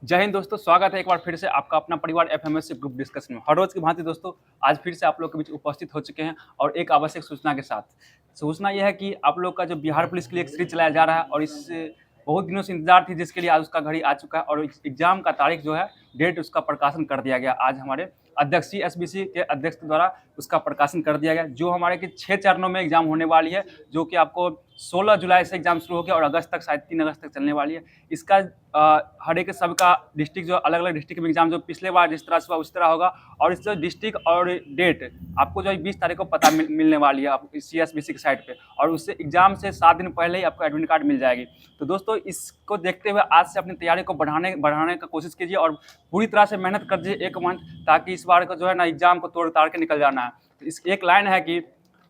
जय हिंद दोस्तों, स्वागत है एक बार फिर से आपका अपना परिवार एफएमएससी ग्रुप डिस्कशन में। हर रोज की भांति दोस्तों आज फिर से आप लोग के बीच उपस्थित हो चुके हैं और एक आवश्यक सूचना के साथ। सूचना यह है कि आप लोग का जो बिहार पुलिस के लिए एक सीरीज चलाया जा रहा है और इस बहुत दिनों से इंतजार थी, जिसके लिए आज उसका घड़ी आ चुका है और एग्जाम का तारीख जो है, डेट उसका प्रकाशन कर दिया गया। आज हमारे अध्यक्ष सीएसबीसी के अध्यक्ष के द्वारा उसका प्रकाशन कर दिया गया, जो हमारे के 6 चरणों में एग्जाम होने वाली है, जो कि आपको 16 जुलाई से एग्जाम शुरू हो गया और अगस्त तक, शायद 3 अगस्त तक चलने वाली है। इसका हर एक सबका डिस्ट्रिक्ट जो अलग अलग डिस्ट्रिक्ट में एग्जाम जो पिछले बार जिस तरह से हुआ उस तरह होगा और इस डिस्ट्रिक्ट और डेट आपको जो है 20 तारीख को पता मिलने वाली है आप सीएसबीसी की साइट पे, और उससे एग्जाम से 7 दिन पहले ही आपको एडमिट कार्ड मिल जाएगी। तो दोस्तों इसको देखते हुए आज से अपनी तैयारी को बढ़ाने का कोशिश कीजिए और पूरी तरह से मेहनत कर दीजिए 1 मंथ, ताकि इस बार को जो है ना एग्जाम को तोड़ ताड़ के निकल जाना है। तो इस एक लाइन है कि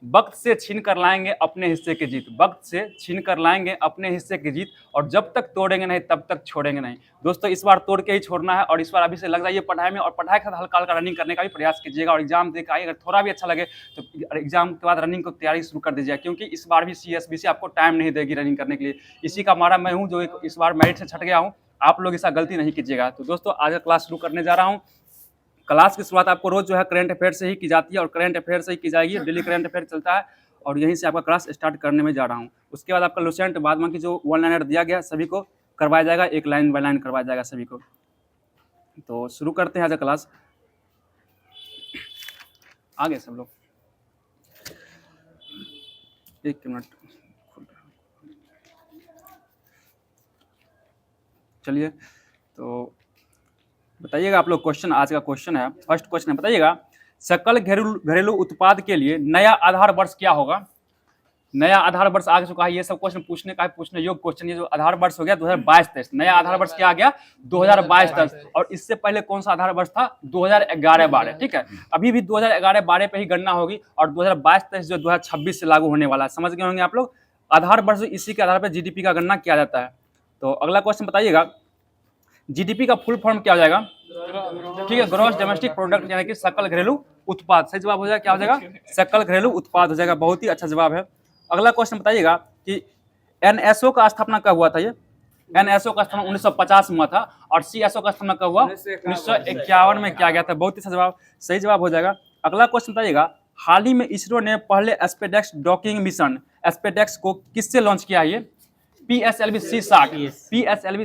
वक्त से छीन कर लाएंगे अपने हिस्से की जीत, वक्त से छीन कर लाएंगे अपने हिस्से की जीत, और जब तक तोड़ेंगे नहीं तब तक छोड़ेंगे नहीं। दोस्तों इस बार तोड़ के ही छोड़ना है और इस बार अभी से लग जाइए पढ़ाई में और पढ़ाई के साथ हल्का हल्का रनिंग करने का भी प्रयास कीजिएगा और एग्जाम देकर आइए। अगर थोड़ा भी अच्छा लगे तो एग्जाम के बाद रनिंग को तैयारी शुरू कर दीजिएगा, क्योंकि इस बार भी सीएसबीसी आपको टाइम नहीं देगी रनिंग करने के लिए। इसी का मारा मैं हूँ जो इस बार मेरिट से छट गया हूँ। आप लोग ऐसा गलती नहीं कीजिएगा। तो दोस्तों आज का क्लास शुरू करने जा रहा हूँ। क्लास की शुरुआत आपको रोज जो है करंट अफेयर से ही की जाती है और करंट अफेयर से ही की जाएगी। डेली करंट अफेयर चलता है और यहीं से आपका क्लास स्टार्ट करने में जा रहा हूँ। उसके बाद आपका लुसेंट बाद में की जो 1 लाइनर दिया गया सभी को करवाया जाएगा, 1 लाइन बाय लाइन करवाया जाएगा सभी को। तो शुरू करते हैं आज क्लास। आगे सब लोग 1 मिनट चलिए। तो बताइएगा आप लोग, क्वेश्चन आज का क्वेश्चन है, फर्स्ट क्वेश्चन है, बताइएगा सकल घरेलू उत्पाद के लिए नया आधार वर्ष क्या होगा। नया आधार वर्ष आ चुका है, ये सब क्वेश्चन पूछने का है, पूछने योग्य क्वेश्चन। ये जो आधार वर्ष हो गया 2022-23, नया आधार वर्ष क्या आ गया 2022-23, और इससे पहले कौन सा आधार वर्ष था 2011-12। ठीक है, अभी भी 2011-12 पे ही गणना होगी और 2022-23 जो 2026 से लागू होने वाला है। समझ गए होंगे आप लोग। आधार वर्ष इसी के आधार पर जीडीपी का गणना किया जाता है। तो अगला क्वेश्चन बताइएगा, जीडीपी का फुल फॉर्म क्या हो जाएगा। ठीक है, ग्रॉस डोमेस्टिक प्रोडक्ट, यानी कि सकल घरेलू उत्पाद। सही जवाब हो जाएगा, क्या हो जाएगा, सकल घरेलू उत्पाद हो जाएगा। बहुत ही अच्छा जवाब है। अगला क्वेश्चन बताइएगा कि एनएसओ का स्थापना कब हुआ था। ये एनएसओ का स्थापना 1950 में हुआ था और सीएसओ का स्थापना कब हुआ 1951 में किया गया था। बहुत ही अच्छा जवाब, सही जवाब हो जाएगा। अगला क्वेश्चन बताइएगा, हाल ही में इसरो ने पहले स्पेसएक्स डॉकिंग मिशन स्पेसएक्स को किससे लॉन्च किया है। ये PSLV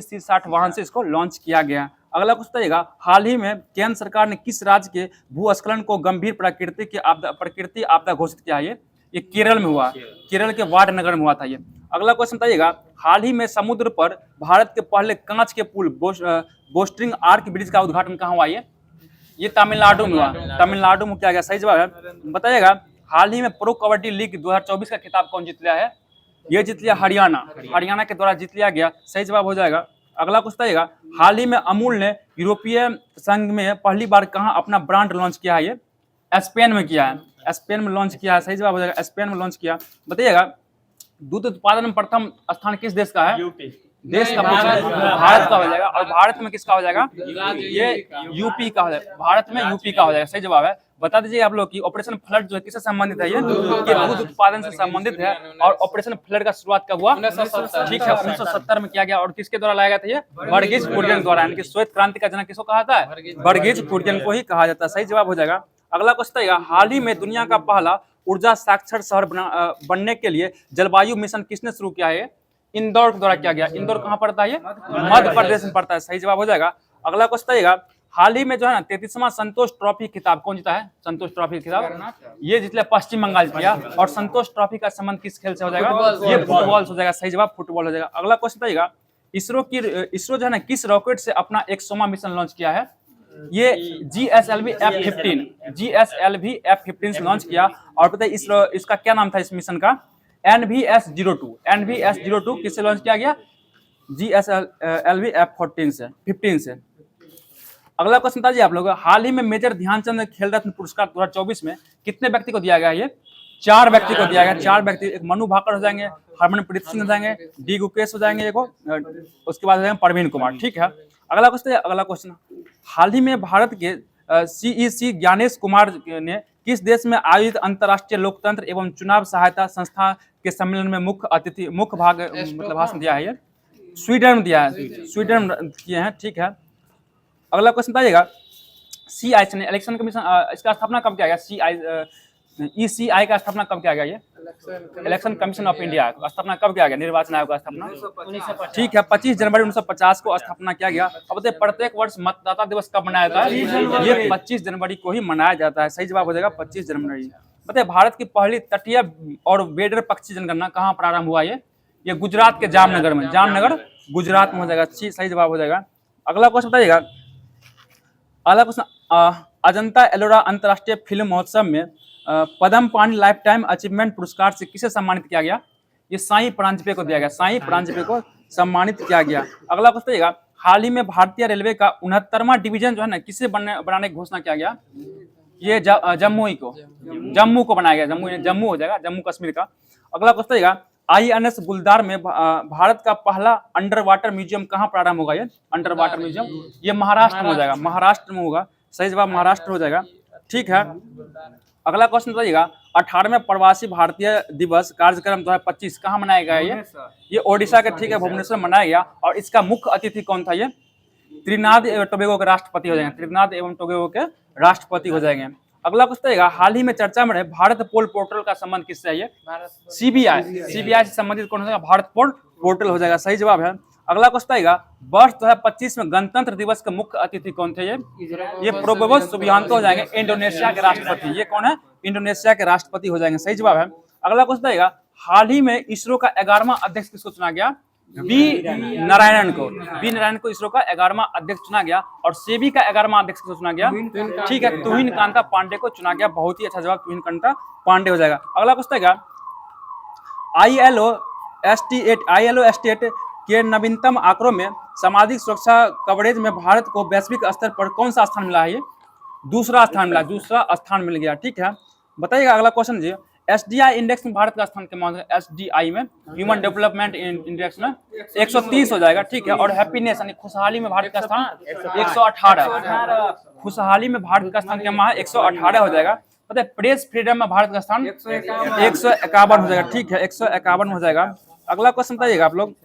C60 वाहन से इसको लॉन्च किया गया। अगला कुछ बताइएगा, हाल ही में केंद्र सरकार ने किस राज्य के भूस्खलन को गंभीर प्रकृति आपदा घोषित किया है। ये केरल में हुआ, केरल के वाडनगर में हुआ था ये। अगला क्वेश्चन बताइएगा, हाल ही में समुद्र पर भारत के पहले कांच के पुल बोस्टरिंग आर्क ब्रिज का उद्घाटन कहाँ हुआ। ये तमिलनाडु में हुआ, तमिलनाडु में किया गया। सही जवाब है। बताइएगा, हाल ही में प्रो कबड्डी लीग 2024 का खिताब कौन जीत लिया है। ये जीत लिया हरियाणा के द्वारा जीत लिया गया। सही जवाब हो जाएगा। अगला कुछ बताइएगा, हाल ही में अमूल ने यूरोपीय संघ में पहली बार कहां अपना ब्रांड लॉन्च किया है। ये स्पेन में किया है, स्पेन में लॉन्च किया है। सही जवाब हो जाएगा, स्पेन में लॉन्च किया। बताइएगा, दूध उत्पादन में प्रथम स्थान किस देश का है। देश का भारत का हो जाएगा। और भारत में किसका हो जाएगा, ये यूपी का हो जाएगा। भारत में यूपी का हो जाएगा। सही जवाब है। बता दीजिए आप लोग कि ऑपरेशन फ्लड जो है किससे संबंधित है। ये दूध उत्पादन से संबंधित है। और ऑपरेशन फ्लड का शुरुआत कब हुआ, ठीक है, 1970 में किया गया। और किसके द्वारा लाया गया था, ये वर्गीज कुरियन द्वारा, यानी कि श्वेत क्रांति का जनक किसको कहा था, वर्गीज कुरियन को ही कहा जाता है। सही जवाब हो जाएगा। अगला क्वेश्चन है, हाल ही में दुनिया का पहला ऊर्जा साक्षर शहर बनने के लिए जलवायु मिशन किसने शुरू किया है। इंदौर के द्वारा किया गया। इंदौर कहाँ पड़ता है, ये मध्य प्रदेश में पड़ता है। सही जवाब हो जाएगा। अगला क्वेश्चन है, हाल ही में जो है ना 33वां संतोष ट्रॉफी खिताब कौन जीता है। संतोष ट्रॉफी खिताब ये जीत लिया पश्चिम बंगाल जीत लिया। और संतोष ट्रॉफी का संबंध किस खेल से हो जाएगा, ये फुटबॉल हो जाएगा। सही जवाब फुटबॉल हो जाएगा। अगला क्वेश्चन बताइएगा, इसरो जो है ना किस रॉकेट से अपना 100वां मिशन लॉन्च किया है। ये GSLV F15 से लॉन्च किया। और पता है इसका क्या नाम था इस मिशन का, NVS-02 किससे लॉन्च किया गया, GSLV F15 से। अगला क्वेश्चन बताइए आप लोग, हाल ही में मेजर ध्यानचंद खेल रत्न पुरस्कार 2024 में कितने व्यक्ति को दिया गया है। ये 4 व्यक्ति को दिया गया। 4 व्यक्ति, एक मनु भाकर हो जाएंगे, हरमनप्रीत सिंह हो जाएंगे, डी गुकेश हो जाएंगे, उसके बाद हो जाएंगे प्रवीण कुमार। ठीक है, अगला क्वेश्चन, हाल ही में भारत के CEC ज्ञानेश कुमार ने किस देश में आयोजित अंतर्राष्ट्रीय लोकतंत्र एवं चुनाव सहायता संस्था के सम्मेलन में मुख्य भाग मतलब भाषण दिया है। ये स्वीडन में दिया है, स्वीडन किए हैं। ठीक है, अगला क्वेश्चन बताइएगा, CI इलेक्शन कमीशन इसका स्थापना कब किया गया? ECI का स्थापना कब किया गया? ये इलेक्शन कमीशन ऑफ इंडिया का स्थापना कब किया गया? निर्वाचन आयोग का स्थापना, ठीक है, 25 जनवरी 1950 को स्थापना किया गया। अब बताइए प्रत्येक वर्ष मतदाता दिवस कब मनाया जाता है? ये 25 जनवरी को ही मनाया जाता है। सही जवाब हो जाएगा 25 जनवरी। बताइए भारत की पहली तटीय और बेडर पक्षी जनगणना कहाँ प्रारंभ हुआ? ये गुजरात के जामनगर में, जामनगर गुजरात में हो जाएगा। सही जवाब हो जाएगा। अगला क्वेश्चन बताइएगा, अगला क्वेश्चन, अजंता एलोरा अंतर्राष्ट्रीय फिल्म महोत्सव में पद्म पाणि लाइफ टाइम अचीवमेंट पुरस्कार से किसे सम्मानित किया गया? ये साई परांजपे को दिया गया, साई परांजपे को सम्मानित किया गया। अगला क्वेश्चन बताइएगा, हाल ही में भारतीय रेलवे का 69वां डिवीजन जो है ना किसे बनाने की घोषणा किया गया? ये जम्मू को बनाया गया। जम्मू हो जाएगा, जम्मू कश्मीर का। अगला क्वेश्चन बताइएगा, INS गुलदार में भारत का पहला अंडर वाटर म्यूजियम कहाँ प्रारंभ होगा? ये अंडर वाटर म्यूजियम ये महाराष्ट्र में हो जाएगा, महाराष्ट्र में होगा। सही जवाब महाराष्ट्र हो जाएगा, ठीक है। अगला क्वेश्चन बताइएगा, 18वें प्रवासी भारतीय दिवस कार्यक्रम 2025 कहाँ मनाया गया? ये ओडिशा के, ठीक है, भुवनेश्वर में मनाया गया। और इसका मुख्य अतिथि कौन था? ये त्रिनाद एवं टोबैगो के राष्ट्रपति हो जाएंगे, त्रिनाद एवं टोबैगो के राष्ट्रपति हो जाएंगे। अगला क्वेश्चन बताइएगा, हाल ही में चर्चा में रहे भारत पोल पोर्टल का संबंध किससे है? ये CBI से संबंधित कौन हो जाएगा? भारत पोल पोर्टल हो जाएगा। सही जवाब है। अगला क्वेश्चन बताइएगा, वर्ष 2025 में गणतंत्र दिवस के मुख्य अतिथि कौन थे? ये प्रोबोवो सुबियांतो हो जाएंगे, इंडोनेशिया के राष्ट्रपति। ये कौन है? इंडोनेशिया के राष्ट्रपति हो जाएंगे। सही जवाब है। अगला क्वेश्चन बताइएगा, हाल ही में इसरो का 11वां अध्यक्ष किसको चुना गया? वी नारायणन को इसरो का 11वां अध्यक्ष चुना गया। और सेबी का 11वां अध्यक्ष किसको चुना गया? ठीक है, तुहिन कांता पांडे को चुना गया। बहुत ही अच्छा जवाब, तुहिन कांता पांडे हो जाएगा। अगला क्वेश्चन बताइएगा, ILO स्टेट के नवीनतम आंकड़ों में सामाजिक सुरक्षा कवरेज में भारत को वैश्विक स्तर पर कौन सा स्थान मिला है? ये दूसरा स्थान मिल गया, ठीक है। बताइएगा अगला क्वेश्चन जी, SDI इंडेक्स में भारत का स्थान क्या है? SDI में, ह्यूमन डेवलपमेंट इंडेक्स में 130 हो जाएगा, ठीक है। और हैप्पीनेस यानी खुशहाली में भारत का स्थान 118, खुशहाली में भारत का स्थान क्या है? 118 हो जाएगा। पता है प्रेस फ्रीडम में भारत का स्थान 151 हो जाएगा, ठीक है, 151 हो जाएगा। अगला क्वेश्चन बताइएगा आप लोग,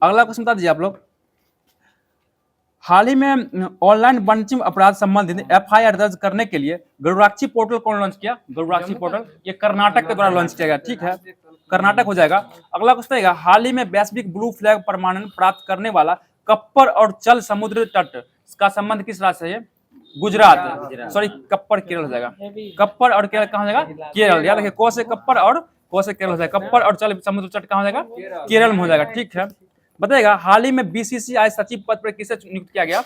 अगला क्वेश्चन बता दीजिए आप लोग, हाल ही में ऑनलाइन बंचिंग अपराध संबंधित FIR दर्ज करने के लिए गरुड़ाक्षी पोर्टल कौन लॉन्च किया? गरुड़ाक्षी पोर्टल ये कर्नाटक के द्वारा लॉन्च किया गया, ठीक है, कर्नाटक हो जाएगा। अगला क्वेश्चन आएगा, हाल ही में वैश्विक ब्लू फ्लैग प्रमाणन प्राप्त करने वाला कप्पर और चल समुद्र तट का संबंध किस राज्य से है? गुजरात, सॉरी कप्पर केरल हो जाएगा। कप्पर और केरल कहाँ हो जाएगा? केरल। याद रखिए, को से कप्पर और को से केरल हो जाएगा। कप्पर और चल समुद्र तट कहाँ हो जाएगा? केरल में हो जाएगा, ठीक है। बताएगा हाल ही में BCCI सचिव पद पर किसे नियुक्त किया गया?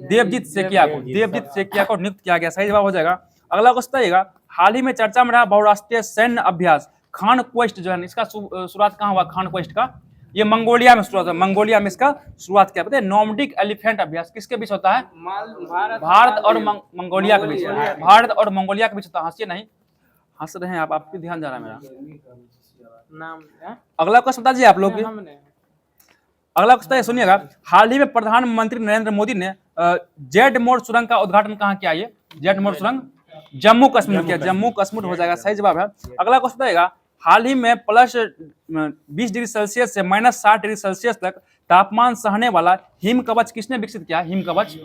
देवजीत सेकिया को, नियुक्त किया गया। सही जवाब हो जाएगा। अगला क्वेश्चन आएगा, हाल ही में चर्चा में रहा बहुराष्ट्रीय सैन्य अभ्यास खान क्वेस्ट जो है इसका शुरुआत कहाँ हुआ? खान क्वेस्ट का ये मंगोलिया में शुरुआत हुआ, मंगोलिया में इसका शुरुआत किया। बताइए नॉर्डिक एलिफेंट अभ्यास किसके बीच होता है? भारत और मंगोलिया के बीच, भारत और मंगोलिया के बीच होता है। हंसिए नहीं, हंस रहे हैं आप, आपके ध्यान जा रहा है मेरा। अगला क्वेश्चन बता दीजिए आप लोग, अगला क्वेश्चन सुनिएगा, हाल ही में प्रधानमंत्री नरेंद्र मोदी ने जेड मोड़ सुरंग का उद्घाटन कहाँ किया? ये जेड मोड़ सुरंग जम्मू कश्मीर किया, जम्मू कश्मीर हो जाएगा। सही जवाब है। अगला क्वेश्चन आएगा, हाल ही में प्लस 20 डिग्री सेल्सियस से माइनस 60 डिग्री सेल्सियस तक तापमान सहने वाला हिम कवच किसने विकसित किया? हिम कवच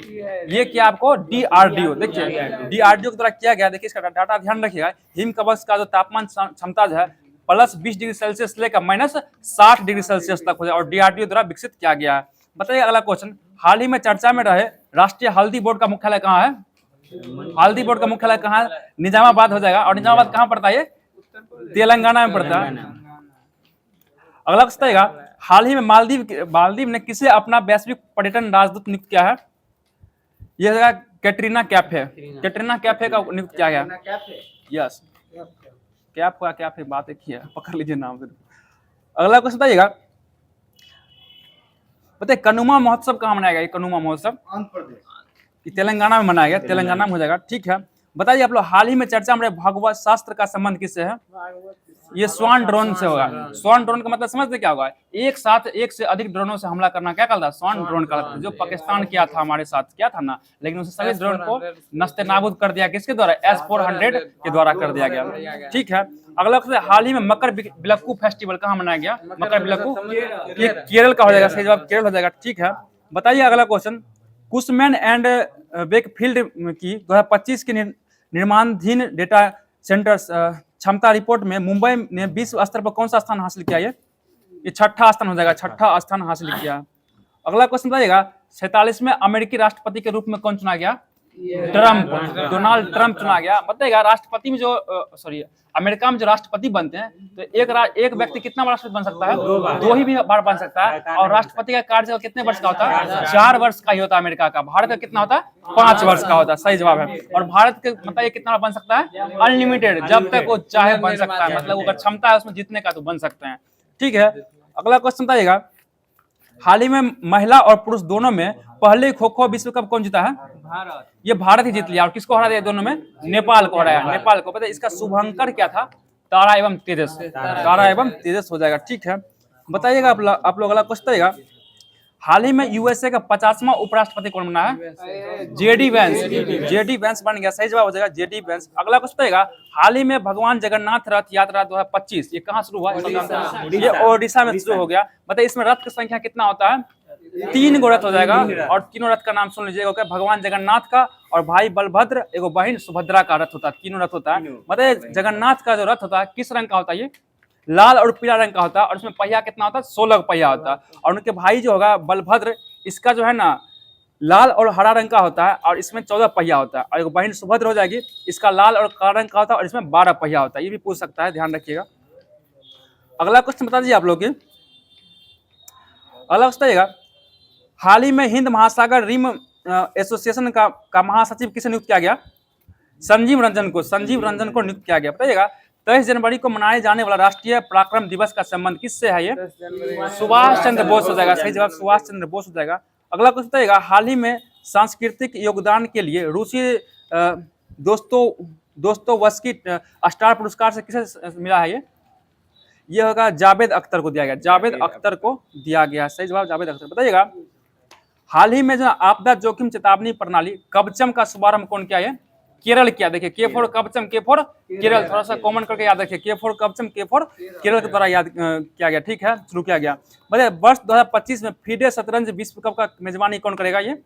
ये किया आपको DRDO। देखिए DRDO के द्वारा किया गया। देखिए इसका डाटा ध्यान रखिएगा। हिम कवच का जो तापमान क्षमता जो है प्लस 20 डिग्री सेल्सियस लेकर माइनस 60 डिग्री सेल्सियस तक हो जाए और DRDO द्वारा विकसित किया गया है। बताइए अगला क्वेश्चन, हाल ही में चर्चा में रहे राष्ट्रीय हल्दी बोर्ड का मुख्यालय कहाँ है? हल्दी बोर्ड का मुख्यालय कहाँ है? निजामाबाद हो जाएगा। और निजामाबाद कहाँ पड़ता है? तेलंगाना में पड़ता है। अगला क्वेश्चन आएगा, हाल ही में मालदीव ने किसे अपना वैश्विक पर्यटन राजदूत नियुक्त किया है? यह जगह कैटरीना कैफे, कैटरीना कैफे का नियुक्त किया गया। यस, कैफे बात एक ही है, पकड़ लीजिए नाम से। अगला क्वेश्चन बताइएगा, बताइए कनुमा महोत्सव कहाँ मनाया गया? कनुमा महोत्सव आंध्र प्रदेश, तेलंगाना में मनाया गया, तेलंगाना में हो जाएगा। ठीक है, बताइए आप लोग, हाल ही में चर्चा में भगवत शास्त्र का संबंध किससे है? ये स्वान ड्रोन से होगा। स्वान ड्रोन का मतलब समझते क्या होगा? एक साथ एक से अधिक ड्रोनों से हमला करना क्या कहता है? स्वान ड्रोन कहता है। जो पाकिस्तान किया था हमारे साथ, क्या था ना, लेकिन उसे सभी ड्रोन को नस्ते नाबूद कर दिया। किसके द्वारा? S-400 के द्वारा कर दिया गया। ठीक है, अगला हाल ही में मकर बिलक्कू फेस्टिवल कहाँ मनाया गया? मकर बिलक्कू केरल का हो जाएगा। सही जवाब केरल हो जाएगा। ठीक है, बताइए अगला क्वेश्चन, कुशमैन एंड वेकफील्ड की 2025 की निर्माणाधीन डेटा सेंटर क्षमता रिपोर्ट में मुंबई ने विश्व स्तर पर कौन सा स्थान हासिल किया? ये छठा स्थान हो जाएगा, छठा स्थान हासिल किया। अगला क्वेश्चन बताइएगा, 47वें अमेरिकी राष्ट्रपति के रूप में कौन चुना गया? ट्रम्प, डोनाल्ड ट्रम्प चुना गया। बताइएगा राष्ट्रपति में जो अमेरिका में जो राष्ट्रपति बनते हैं तो एक व्यक्ति कितना बार राष्ट्रपति बन सकता है? दो ही बार बन सकता है। और राष्ट्रपति का कार्यकाल कितने वर्ष का होता है? 4 वर्ष का ही होता है अमेरिका का। भारत का कितना होता है? 5 वर्ष का होता है। सही जवाब है। और भारत के बताइए कितना बन सकता है? अनलिमिटेड, जब तक वो चाहे बन सकता है, मतलब अगर क्षमता है उसमें जीतने का तो बन सकते हैं। ठीक है, अगला क्वेश्चन बताइएगा, हाल ही में महिला और पुरुष दोनों में पहले खो खो विश्व कप कौन जीता है? भारत। ये भारत ही जीत लिया। और किसको हरा दिया दोनों में? नेपाल को हराया। नेपाल को। पता है इसका शुभंकर क्या था? तारा एवं तेजस। तारा एवं तेजस हो जाएगा। ठीक है, बताइएगा आप लोग अगला क्वेश्चन बताइएगा, हाल ही में यूएसए का 50वां उपराष्ट्रपति कौन बना है? JD Vance. जेडी वेंस बन गया। सही जवाब हो जाएगा जेडी वेंस। अगला क्वेश्चन बताइएगा, हाल ही में भगवान जगन्नाथ रथ यात्रा 2025 ये कहाँ शुरू हुआ? ये ओडिशा में शुरू हो गया। बताइए इसमें रथ की संख्या कितना होता है? 3 गो रथ हो जाएगा। और तीनों रथ का नाम सुन लीजिएगा, भगवान जगन्नाथ का और भाई बलभद्र, एगो बहन सुभद्रा का रथ होता है। तीनों रथ होता है। बताइए जगन्नाथ का जो रथ होता है किस रंग का होता है? ये लाल और पीला रंग का होता है। और उसमें पहिया कितना होता है? 16 पहिया होता है। और उनके भाई जो होगा बलभद्र, इसका जो है ना लाल और हरा रंग का होता है और इसमें 14 पहिया होता है। और एक बहन सुभद्र हो जाएगी, इसका लाल और काला रंग का होता है और इसमें 12 पहिया होता है। ये भी पूछ सकता है, ध्यान रखिएगा। अगला क्वेश्चन बता दीजिए आप लोग, अगला बताइएगा, हाल ही में हिंद महासागर रिम एसोसिएशन का महासचिव किसे नियुक्त किया गया? संजीव रंजन को। संजीव रंजन को नियुक्त किया गया। बताइएगा 23 जनवरी को मनाए जाने वाला राष्ट्रीय पराक्रम दिवस का संबंध किससे है? ये सुभाष चंद्र बोस हो जाएगा। सही जवाब सुभाष चंद्र बोस हो जाएगा। अगला क्वेश्चन बताइएगा, हाल ही में सांस्कृतिक योगदान के लिए रूसी दोस्तोवस्की स्टार पुरस्कार से किसे मिला है? ये होगा जावेद अख्तर को दिया गया। जावेद अख्तर को दिया गया। सही जवाब जावेद अख्तर। बताइएगा हाल ही में जो आपदा जोखिम चेतावनी प्रणाली कवचम का शुभारंभ कौन किया है? केरल किया। देखिए के फॉर कवचम, के फॉर केरल, थोड़ा सा कॉमन करके याद रखिए। के फॉर कवचम, के फॉर केरल के द्वारा याद किया गया। ठीक है, शुरू किया गया। बताइए वर्ष 2025 में फीडे शतरंज विश्व कप का मेजबानी कौन करेगा? ये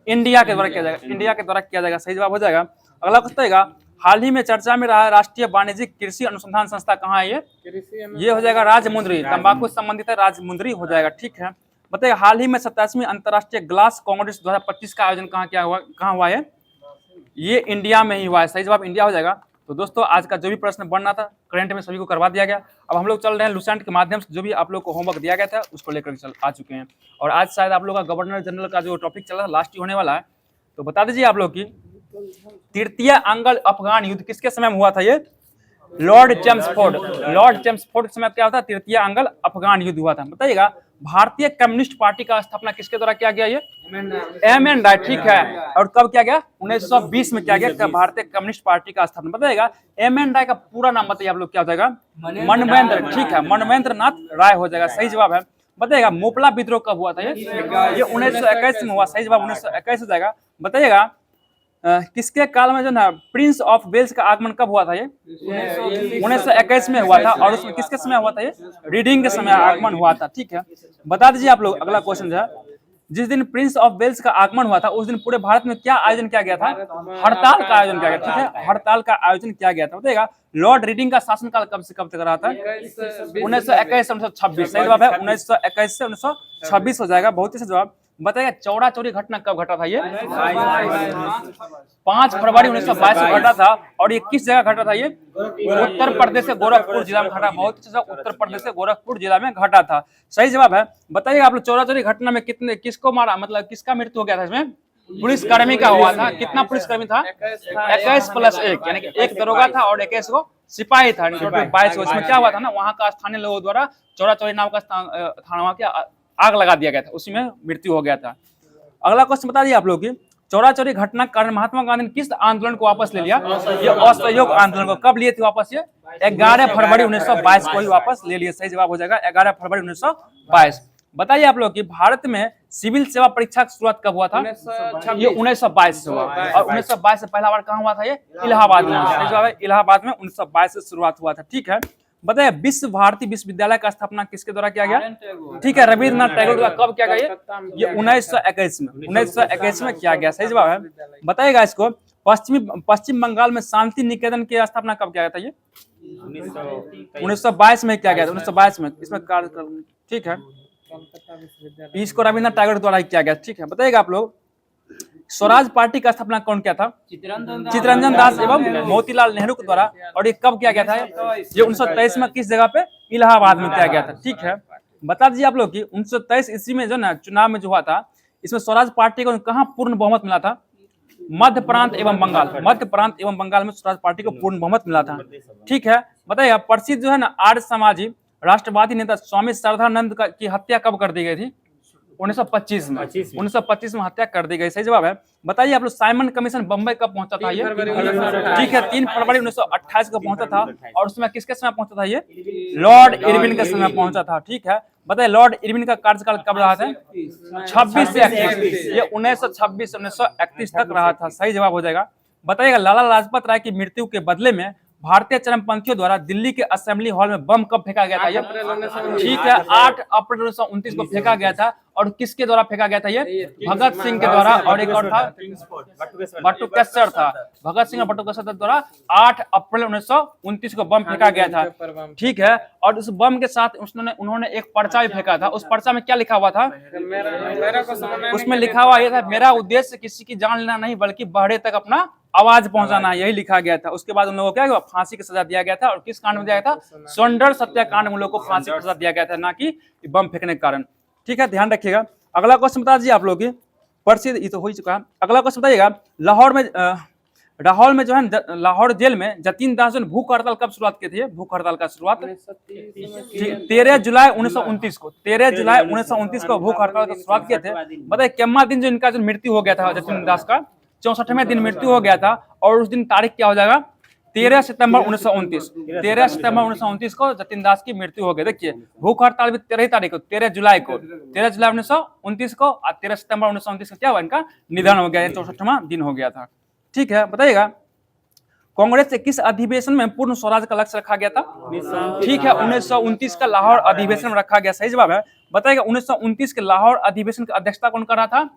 इंडिया के द्वारा किया जाएगा। इंडिया के द्वारा किया जाएगा। सही जवाब हो जाएगा। अगला क्वेश्चन आएगा, हाल ही में चर्चा में रहा राष्ट्रीय वाणिज्यिक कृषि अनुसंधान संस्था कहाँ है? ये हो जाएगा राजमुंदरी। तंबाकू संबंधित है, राजमुंदरी हो जाएगा। ठीक है, बताइए हाल ही में 27वीं अंतर्राष्ट्रीय ग्लास कांग्रेस 2025 का आयोजन कहाँ हुआ है? ये इंडिया में ही हुआ है। सही जवाब इंडिया हो जाएगा। तो दोस्तों आज का जो भी प्रश्न बनना था करंट में सभी को करवा दिया गया। अब हम लोग चल रहे हैं लुसेंट के माध्यम से जो भी आप लोग को होमवर्क दिया गया था उसको लेकर चल आ चुके हैं। और आज शायद आप लोग का गवर्नर जनरल का जो टॉपिक चल रहा है लास्ट ही होने वाला है। तो बता दीजिए आप लोग की तृतीय अंग्ल अफगान युद्ध किसके समय में हुआ था? ये लॉर्ड चेम्सफोर्ड। लॉर्ड चेम्सफोर्ड के समय क्या होता है? तृतीय अंग्ल अफगान युद्ध हुआ था। बताइएगा भारतीय कम्युनिस्ट पार्टी का स्थापना किसके द्वारा किया गया? ये एम.एन. राय। ठीक है, और कब किया गया? 1920 में किया गया भारतीय कम्युनिस्ट पार्टी का स्थापना। बताइएगा एम.एन. राय का पूरा नाम बताइए आप लोग, क्या हो जाएगा? मनवेंद्र। ठीक है, मनवेंद्र नाथ राय हो जाएगा। सही जवाब है। बताइएगा मोपला विद्रोह कब हुआ था? ये 1921 में हुआ। सही जवाब 1921 हो जाएगा। बताइएगा किसके काल में जो ना प्रिंस ऑफ वेल्स का आगमन कब हुआ था? ये 1921 में हुआ था। और उसमें किसके समय हुआ था? ये रीडिंग के समय आगमन हुआ था। ठीक है, बता दीजिए आप लोग। अगला क्वेश्चन जो है, जिस दिन प्रिंस ऑफ वेल्स का आगमन हुआ था उस दिन पूरे भारत में क्या आयोजन किया गया था? हड़ताल का आयोजन किया गया। ठीक है, हड़ताल का आयोजन किया गया था। बताइएगा लॉर्ड रीडिंग का शासनकाल कब से कब तक रहा था? 1921 से 1926। सही जवाब है 1921 से 1926 हो जाएगा। बहुत ही सही जवाब। बताइए चौरा चौरी घटना कब घटा था? ये 5 फरवरी 1922 को घटा था। और ये किस जगह घटा था? ये उत्तर प्रदेश के गोरखपुर जिला में घटा। बहुत अच्छा, उत्तर प्रदेश के गोरखपुर जिला में घटा था। सही जवाब है। बताइए आप लोग चौरा चौरी घटना में किसको मारा, मतलब किसका मृत्यु हो गया था? इसमें पुलिसकर्मी का हुआ था। कितना पुलिसकर्मी था? 21 + 1, यानी कि एक दरोगा था और 21 को सिपाही था। 22 इसमें क्या हुआ था ना, वहाँ का स्थानीय लोगों द्वारा चौरा चौरी नाम का थाना के आग लगा दिया गया था, उसी में मृत्यु हो गया था। अगला क्वेश्चन बता दिए आप लोग की चौरा चौरी घटना के कारण महात्मा गांधी ने किस आंदोलन को वापस ले लिया? ये असहयोग आंदोलन को। कब लिए थे वापस? ये 11 फरवरी 1922 को ही वापस ले लिए। सही जवाब हो जाएगा 11 फरवरी 1922। बताइए आप लोग कि भारत में सिविल सेवा परीक्षा की शुरुआत कब हुआ था? ये 1922 से हुआ। और 1922 से पहला बार कहाँ हुआ था? ये इलाहाबाद में। सही जवाब है इलाहाबाद में 1922 से शुरुआत हुआ था। ठीक है, बताइए विश्व भारती विश्वविद्यालय का स्थापना किसके द्वारा किया गया? ठीक है, रविन्द्रनाथ टैगोर द्वारा कब किया गया? ये 1921 में 1921 में किया गया। सही जवाब है। बताइएगा इसको पश्चिम बंगाल में शांति निकेतन की स्थापना कब किया गया था? ये 1922 में किया गया था। 1922 में इसमें ठीक है, इसको रविन्द्रनाथ टैगोर द्वारा किया गया। ठीक है, बताइएगा आप लोग स्वराज पार्टी का स्थापना कौन किया था? चित्तरंजन दास एवं मोतीलाल नेहरू के द्वारा। और ये कब किया गया था? ये 1923 में किस जगह पे? इलाहाबाद में किया गया था। ठीक है, बता दीजिए आप लोग कि 1923 ईस्वी में जो ना चुनाव में जो हुआ था, इसमें स्वराज पार्टी को कहाँ पूर्ण बहुमत मिला था? मध्य प्रांत एवं बंगाल। मध्य प्रांत एवं बंगाल में स्वराज पार्टी को पूर्ण बहुमत मिला था। ठीक है, बताइए प्रसिद्ध जो है ना आर्य समाजी राष्ट्रवादी नेता स्वामी श्रद्धानंद की हत्या कब कर दी गई थी? 1925 में। 1925 में हत्या कर दी गई। सही जवाब है। बताइए आप लोग साइमन कमीशन बम्बई कब पहुंचा था? ये ठीक है, 3 फरवरी 1928 को पहुंचा था। और उसमें किसके समय पहुंचा था? ये लॉर्ड इरविन के समय पहुंचा था। ठीक है, बताइए लॉर्ड इरविन का कार्यकाल कब रहा था? 26 से 31। ये 1926 से 1931 तक रहा था। सही जवाब हो जाएगा। बताइएगा लाला लाजपत राय की मृत्यु के बदले में भारतीय चरमपंथियों द्वारा दिल्ली के असेंबली हॉल में बम कब फेंका गया था? ये ठीक है, 8 अप्रैल 1929 को फेंका गया था। और किसके द्वारा फेंका गया था? ये भगत सिंह के द्वारा। और एक और था बटुकेश्वर था। भगत सिंह और बटुकेश्वर द्वारा 8 अप्रैल 1929 को बम फेंका गया था। ठीक है, और उस बम के साथ उन्होंने एक पर्चा भी फेंका था। उस पर्चा में क्या लिखा हुआ था? उसमें लिखा हुआ यह था, मेरा उद्देश्य किसी की जान लेना नहीं बल्कि बहरे तक अपना आवाज पहुंचाना, यही लिखा गया था। उसके बाद उन लोगों को क्या हुआ? फांसी की सजा दिया गया था। और किस कांड में दिया गया था? सोंडर सत्याकांड में उन लोगों को फांसी की सजा दिया गया था, ना कि बम फेंकने के कारण। ठीक है, ध्यान रखिएगा। अगला क्वेश्चन बता दीजिए आप लोग की प्रसिद्ध, ये तो हो ही चुका है। अगला क्वेश्चन बताइएगा लाहौर में जो है लाहौर जेल में जतीन दास ने भूख हड़ताल कब शुरुआत की थी? भूख हड़ताल का शुरुआत 13 जुलाई 1929 को। 13 जुलाई 1929 को भूख हड़ताल की शुरुआत किए थे। बताइए केम्मा दिन जो इनका जो मृत्यु हो गया था जतीन दास का, 64वें दिन मृत्यु हो गया था। और उस दिन तारीख क्या हो जाएगा? 13 सितंबर 1929। 13 सितंबर 1929 को जतीन दास की मृत्यु हो गई। देखिए भूख हड़ताल भी 13 तारीख को, 13 जुलाई को, 13 जुलाई 1929 को और 13 सितंबर 1929 को क्या हुआ? इनका निधन हो गया। 64वां दिन हो गया था। ठीक है, बताइएगा कांग्रेस से किस अधिवेशन में पूर्ण स्वराज का लक्ष्य रखा गया था? ठीक है, 1929 का लाहौर अधिवेशन में रखा गया। सही जवाब है। बताइएगा 1929 के लाहौर अधिवेशन की अध्यक्षता कौन कर रहा था?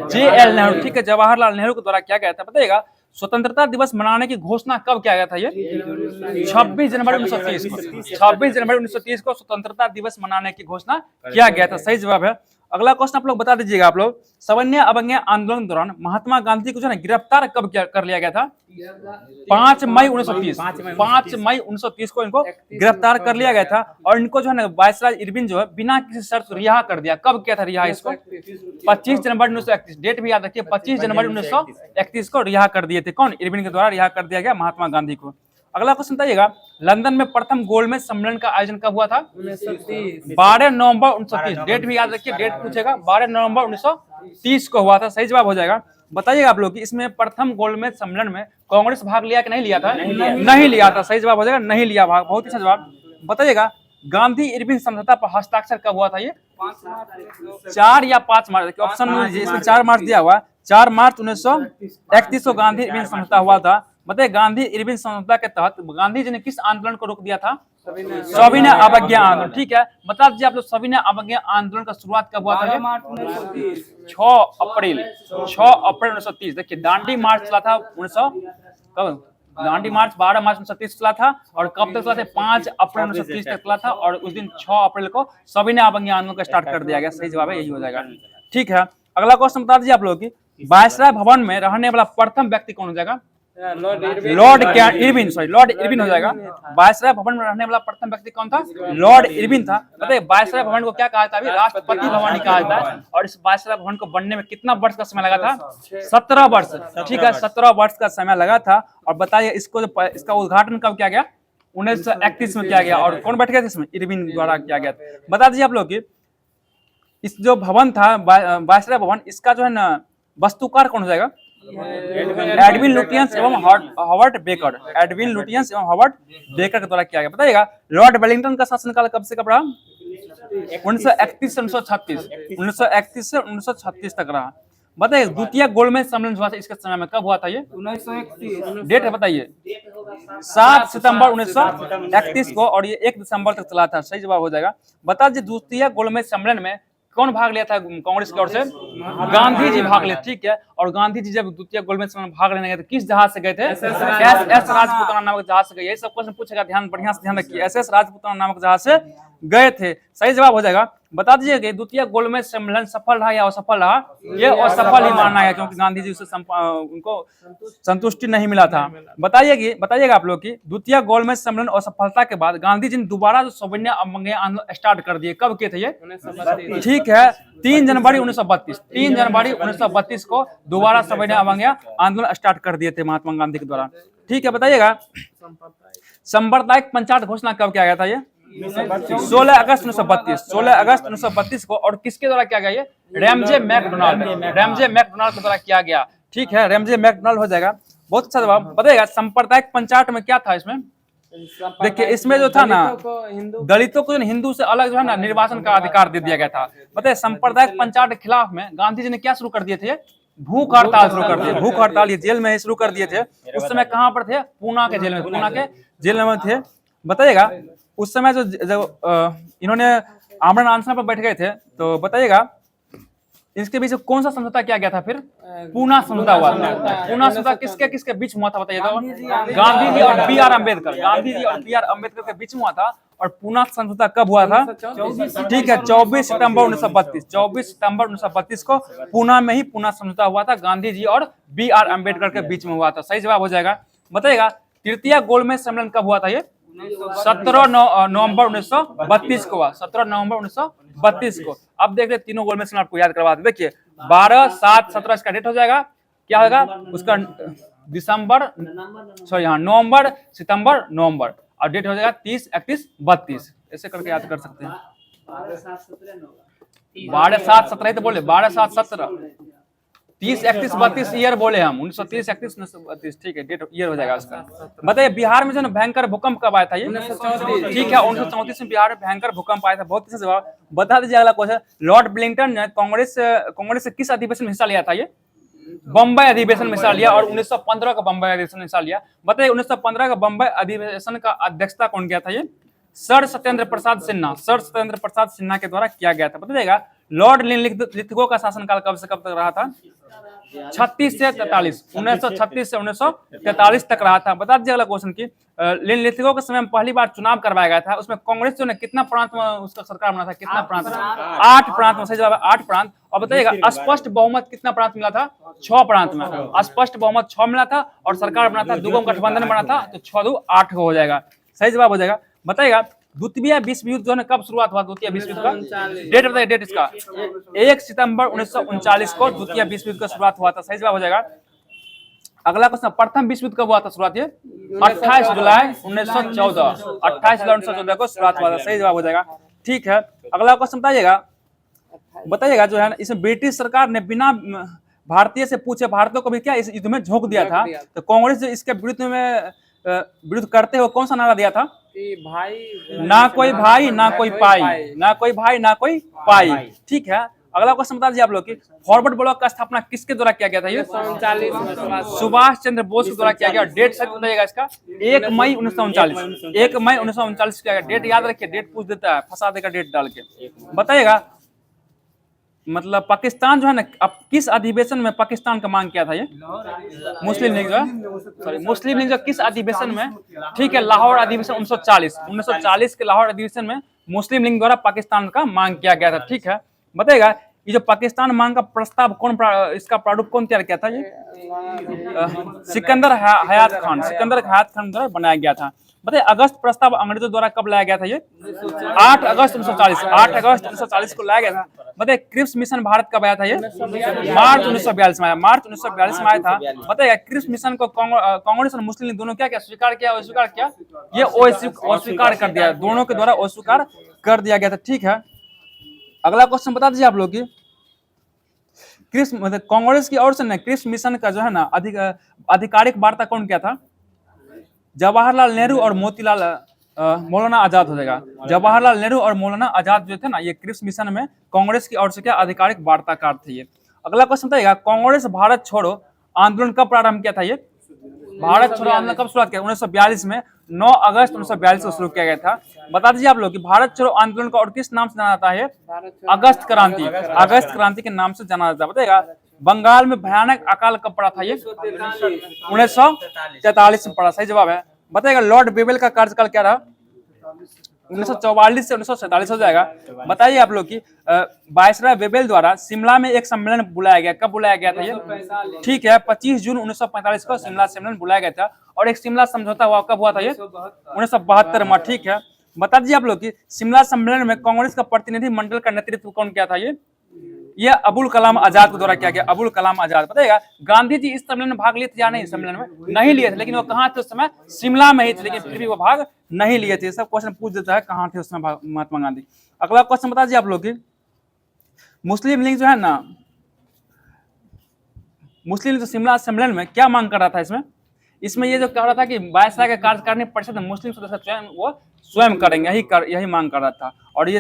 JL नेहरू। ठीक है, जवाहरलाल नेहरू के द्वारा किया गया था। बताइएगा स्वतंत्रता दिवस मनाने की घोषणा कब किया गया था? ये 26 जनवरी 1930 को। 26 जनवरी 1930 को स्वतंत्रता दिवस मनाने की घोषणा किया गया था। सही जवाब है। अगला क्वेश्चन आप लोग बता दीजिएगा आप लोग, सवर्ण अवज्ञा आंदोलन के दौरान महात्मा गांधी को जो है गिरफ्तार कब कर लिया गया था? 5 मई 1930। 5 मई 1930 को इनको गिरफ्तार कर लिया गया था। और इनको जो है ना वायसराय इरविन जो है बिना किसी शर्त रिहा कर दिया। कब किया था रिहा इसको? 25 जनवरी 1931। डेट भी याद रखिए, 25 जनवरी 1931 को रिहा कर दिए थे। कौन? इरविन के द्वारा रिहा कर दिया गया महात्मा गांधी को। अगला क्वेश्चन बताइएगा लंदन में प्रथम गोलमेज सम्मेलन का आयोजन कब हुआ था? 12 नवंबर 1930। डेट भी याद रखिए, डेट पूछेगा। 12 नवंबर 1930 को हुआ था। सही जवाब हो जाएगा। बताइएगा आप लोग कि इसमें प्रथम गोलमेज सम्मेलन में कांग्रेस भाग लिया कि नहीं लिया था? नहीं लिया था। सही जवाब हो जाएगा, नहीं लिया भाग। बहुत अच्छा जवाब। बताइएगा गांधी इरविन समझौता पर हस्ताक्षर कब हुआ था? ये 4 या 5 मार्च। ऑप्शन इसमें 4 मार्च दिया हुआ। 4 मार्च 1931 को गांधी इरविन समझौता हुआ था। बताइए गांधी इरविन समझौता के तहत गांधी जी ने किस आंदोलन को रोक दिया था? सविनय अवज्ञा आंदोलन। ठीक है, बता दीजिए आप लोग सविनय अवज्ञा आंदोलन का शुरुआत कब हुआ था? 6 अप्रैल 1930। देखिए दांडी मार्च चला था 1900 कब? दांडी मार्च 12 मार्च 1930 चला था। और कब तक चला था? 5 अप्रैल 1930 तक चला था। और उस दिन 6 अप्रैल को सविनय अवज्ञा आंदोलन का स्टार्ट कर दिया गया। सही जवाब है, यही हो जाएगा। ठीक है, अगला क्वेश्चन बता दीजिए आप लोग की वायसराय भवन में रहने वाला प्रथम व्यक्ति कौन हो जाएगा? लॉर्ड इरविन हो जाएगा। वायसराय भवन में रहने वाला प्रथम व्यक्ति कौन था? लॉर्ड इरविन था। बताइए वायसराय भवन को क्या कहा था? अभी राष्ट्रपति भवन ही कहा था। और इस वायसराय भवन को बनने में कितना वर्ष का समय लगा था? 17 वर्ष। ठीक है, 17 वर्ष का समय लगा था। और बताइए इसका उद्घाटन कब किया गया? 1931 में किया गया। और कौन बैठ गया था इसमें? इरविन द्वारा किया गया। बता दीजिए आप लोग की इस जो भवन था वायसराय भवन, इसका जो है ना वास्तुकार कौन हो जाएगा? एडविन लुटियंस एवं हार्वर्ड बेकर। एडविन लुटियंस एवं हार्वर्ड बेकर के द्वारा किया गया। बताइएगा लॉर्ड वेलिंगटन का शासनकाल कब से कब रहा? 1931 से 1936। 1931 से 1936 तक रहा। बताइए द्वितीय गोलमेज सम्मेलन हुआ था इसके समय में, कब हुआ था ये? 1931। डेट है बताइए। 7 सितंबर 1931 को, और ये 1 दिसंबर तक चला था। सही जवाब हो जाएगा। बता दीजिए द्वितीय गोलमेज सम्मेलन में कौन भाग लिया था कांग्रेस की ओर से? गांधी जी भाग लिए, ठीक है। और गांधी जी जब द्वितीय गोलमेज सम्मेलन भाग लेने गए थे किस जहाज से गए थे? एस राजपूताना नामक जहाज से गए। यही सब क्वेश्चन पूछेगा, ध्यान बढ़िया से ध्यान रखिए। एस राजपूताना नामक जहाज से गए थे। सही जवाब हो जाएगा। बता दीजिए कि द्वितीय गोलमेज सम्मेलन सफल रहा या असफल रहा? ये असफल ही मानना है, क्योंकि गांधी जी से उनको संतुष्टि नहीं मिला था। बताइएगा आप लोग की द्वितीय गोलमेज सम्मेलन असफलता के बाद गांधी जी ने दोबारा जो सविनय अवज्ञा आंदोलन स्टार्ट कर दिए। कब किए थे ये? 1932। ठीक है, 3 जनवरी 1932। 3 जनवरी 1932 को दोबारा सविनय अवज्ञा आंदोलन स्टार्ट कर दिए थे महात्मा गांधी के द्वारा। ठीक है, बताइएगा सांप्रदायिक पंचायत घोषणा कब किया गया था? ये 16 अगस्त 1932। 16 अगस्त 1932 को। और किसके द्वारा किया गया? ये रैमजे मैकडोनाल्ड के द्वारा किया गया। ठीक है, रैमजे मैकडोनाल्ड हो जाएगा। बहुत अच्छा जवाब। बताइएगा सांप्रदायिक पंचायत में क्या था? इसमें देखिए, इसमें जो था ना, दलितों को हिंदू से अलग जो है ना निर्वाचन का अधिकार दे दिया गया था। बताइए सांप्रदायिक पंचायत के खिलाफ में गांधी जी ने क्या शुरू कर दिए थे? भूख हड़ताल शुरू कर दिए। भूख हड़ताल ये जेल में शुरू कर दिए थे। उस समय कहां पर थे? पूना के जेल में। पूना के जेल में थे। बताइएगा उस समय जो इन्होंने आमरण अनशन पर बैठ गए थे, तो बताइएगा इसके बीच कौन सा समझौता किया गया था? फिर पूना समझौता हुआ था। पूना समझौता किसके किसके बीच हुआ था बताइए तो? गांधी जी और बी.आर. अम्बेडकर। गांधी जी और बी.आर. अम्बेडकर के बीच में हुआ था। और पूना समझौता कब हुआ था? ठीक है, 24 सितंबर 1932। 24 सितंबर 1932 को पूना में ही पूना समझौता हुआ था। गांधी जी और बी.आर. अम्बेडकर के बीच में हुआ था। सही जवाब हो जाएगा। बताइएगा तृतीय गोलमेज सम्मेलन कब हुआ था? ये 17 नवंबर 1932 को हुआ। 17 नवंबर 1932 को। अब देखिए तीनों गोलमेज सम्मेलन आपको याद करवा दे। देखिए 12, 7, 17 इसका डेट हो जाएगा। क्या होगा उसका? नवंबर, सितंबर, नवंबर। और डेट हो जाएगा 30, 31, 32। ऐसे करके याद कर सकते हैं। 12, 7, 17 तो बोले। 12, 7, 17, 30, 31, 32 ईयर बोले हम। 1930, 31, 1932। ठीक है, डेट ईयर हो जाएगा उसका। बताइए बिहार में जो ना भयंकर भूकंप कब आया था? ये 1934। ठीक है, 1934 में बिहार में भयंकर भूकंप आया था। बहुत अच्छा जवाब। बता दीजिए अगला क्वेश्चन। लॉर्ड वेलिंगटन ने कांग्रेस से किस अधिवेशन में हिस्सा लिया था? ये बम्बई अधिवेशन में हिस्सा लिया। और 1915 का बम्बई अधिवेशन में हिस्सा लिया। बताइए 1915 का बम्बई अधिवेशन का अध्यक्षता कौन किया था? ये सर सत्येंद्र प्रसाद सिन्हा। सर सत्येंद्र प्रसाद सिन्हा के द्वारा किया गया था। बताइएगा लॉर्ड लिथगो का शासनकाल कब से कब तक रहा था? 36 से 43। 1936 से 1943 तक रहा था। बता दीजिए अगला क्वेश्चन की लिथगो के समय में पहली बार चुनाव करवाया गया था। उसमें कांग्रेस जो ने कितना प्रांत में उसका सरकार बना था? कितना प्रांत? 8 प्रांत में। सही जवाब है 8 प्रांत। और बताइएगा स्पष्ट बहुमत कितना प्रांत मिला था? 6 प्रांत में। स्पष्ट बहुमत 6 मिला था और सरकार बना था, दुगम गठबंधन बना था, तो 6 2 8 हो जाएगा। सही जवाब हो जाएगा। बताइएगा द्वितीय विश्व युद्ध जो है कब शुरुआत हुआ? द्वितीय विश्व युद्ध का डेट बताइए। डेट इसका 1 सितंबर 1939 को द्वितीय विश्व युद्ध का शुरुआत हुआ था। सही जवाब हो जाएगा। अगला क्वेश्चन प्रथम विश्व युद्ध कब हुआ था शुरुआत? 28 जुलाई 1914। 28 जुलाई 1914 को शुरुआत हुआ था। सही जवाब हो जाएगा। ठीक है, अगला क्वेश्चन बताइएगा जो है इसमें ब्रिटिश सरकार ने बिना भारतीय से पूछे भारतीयों को भी क्या इस युद्ध में झोंक दिया था। तो कांग्रेस जो इसके विरुद्ध करते हुए कौन सा नारा दिया था? भाई ना कोई भाई ना कोई पाई। ना कोई भाई ना कोई पाई। ठीक है, अगला क्वेश्चन बता दीजिए आप लोग की फॉरवर्ड ब्लॉक का स्थापना किसके द्वारा किया गया था? ये 1939 सुभाष चंद्र बोस के द्वारा किया गया। डेट सही बताइएगा इसका 1 मई 1939। 1 मई 1939 किया गया। डेट याद रखिए, डेट पूछ देता है, फंसा देगा डेट डाल के। बताइएगा मतलब पाकिस्तान जो है ना अब किस अधिवेशन में पाकिस्तान का मांग किया था? ये मुस्लिम लीग मुस्लिम लीग किस अधिवेशन में? ठीक है, लाहौर अधिवेशन 1940 के लाहौर अधिवेशन में मुस्लिम लीग द्वारा पाकिस्तान का मांग किया गया था। ठीक है, बताइएगा ये जो पाकिस्तान मांग का प्रस्ताव इसका प्रारूप कौन तैयार किया था? ये सिकंदर हयात खान द्वारा बनाया गया था। बताइए अगस्त प्रस्ताव अंग्रेजों द्वारा कब लाया गया था? ये 8 अगस्त 1940। 8 अगस्त 1940 को लाया गया था। बताइए क्रिप्स मिशन भारत कब आया था? ये मार्च 1942 में आया। मार्च 1942 में आया था। बताइए क्रिप्स मिशन को कांग्रेस और मुस्लिम लीग दोनों क्या क्या स्वीकार किया? अस्वीकार किया? ये अस्वीकार कर दिया। दोनों के द्वारा अस्वीकार कर दिया गया था। ठीक है, अगला क्वेश्चन बता दीजिए आप लोग की क्रिप्स मतलब कांग्रेस की ओर से ना क्रिप्स मिशन का जो है ना आधिकारिक वार्ता कौन किया था? जवाहरलाल नेहरू और मोतीलाल मौलाना आजाद हो जाएगा। जवाहरलाल नेहरू और मौलाना आजाद जो थे ना ये क्रिप्स मिशन में कांग्रेस की ओर से क्या आधिकारिक वार्ताकार थे ये। अगला क्वेश्चन बताइएगा, कांग्रेस भारत छोड़ो आंदोलन कब प्रारंभ किया था? ये भारत छोड़ो आंदोलन कब शुरुआत किया? 1942 में 9 अगस्त 1942 को शुरू किया गया था। बता दीजिए आप लोग कि भारत छोड़ो आंदोलन को और किस नाम से जाना जाता है? अगस्त क्रांति, अगस्त क्रांति के नाम से जाना जाता है। बताइएगा बंगाल में भयानक अकाल कब पड़ा था? ये 1943 में पड़ा, सही जवाब है। बताइएगा लॉर्ड बेबल का कार्यकाल क्या रहा? 1944 से 1947 हो जाएगा। बताइए आप लोग कि वायसराय बेबल द्वारा शिमला में एक सम्मेलन बुलाया गया, कब बुलाया गया था ये? ठीक है, 25 जून 1945 को शिमला सम्मेलन बुलाया गया था। और एक शिमला समझौता हुआ, कब हुआ था ये? 1972 में। ठीक है, बता दीजिए आप लोग कि शिमला सम्मेलन में कांग्रेस का प्रतिनिधि मंडल का नेतृत्व कौन किया था? ये अबुल कलाम आजाद के द्वारा किया गया, अबुल कलाम आजाद। बताइएगा गांधी जी इस सम्मेलन में भाग लिए थे या नहीं? सम्मेलन में नहीं लिए थे, लेकिन वो कहाँ थे उस समय? शिमला में ही थे, लेकिन फिर भी वो भाग नहीं लिए थे। सब क्वेश्चन पूछ देता है कहाँ थे उस समय महात्मा गांधी। अगला क्वेश्चन बता दीजिए आप लोग की, मुस्लिम लीग जो है ना, मुस्लिम लीग शिमला सम्मेलन में क्या मांग कर रहा था? इसमें ये जो कह रहा था कि वायसराय के कार्यकारिणी परिषद मुस्लिम सदस्य स्वयं करेंगे, यही मांग कर रहा था। और ये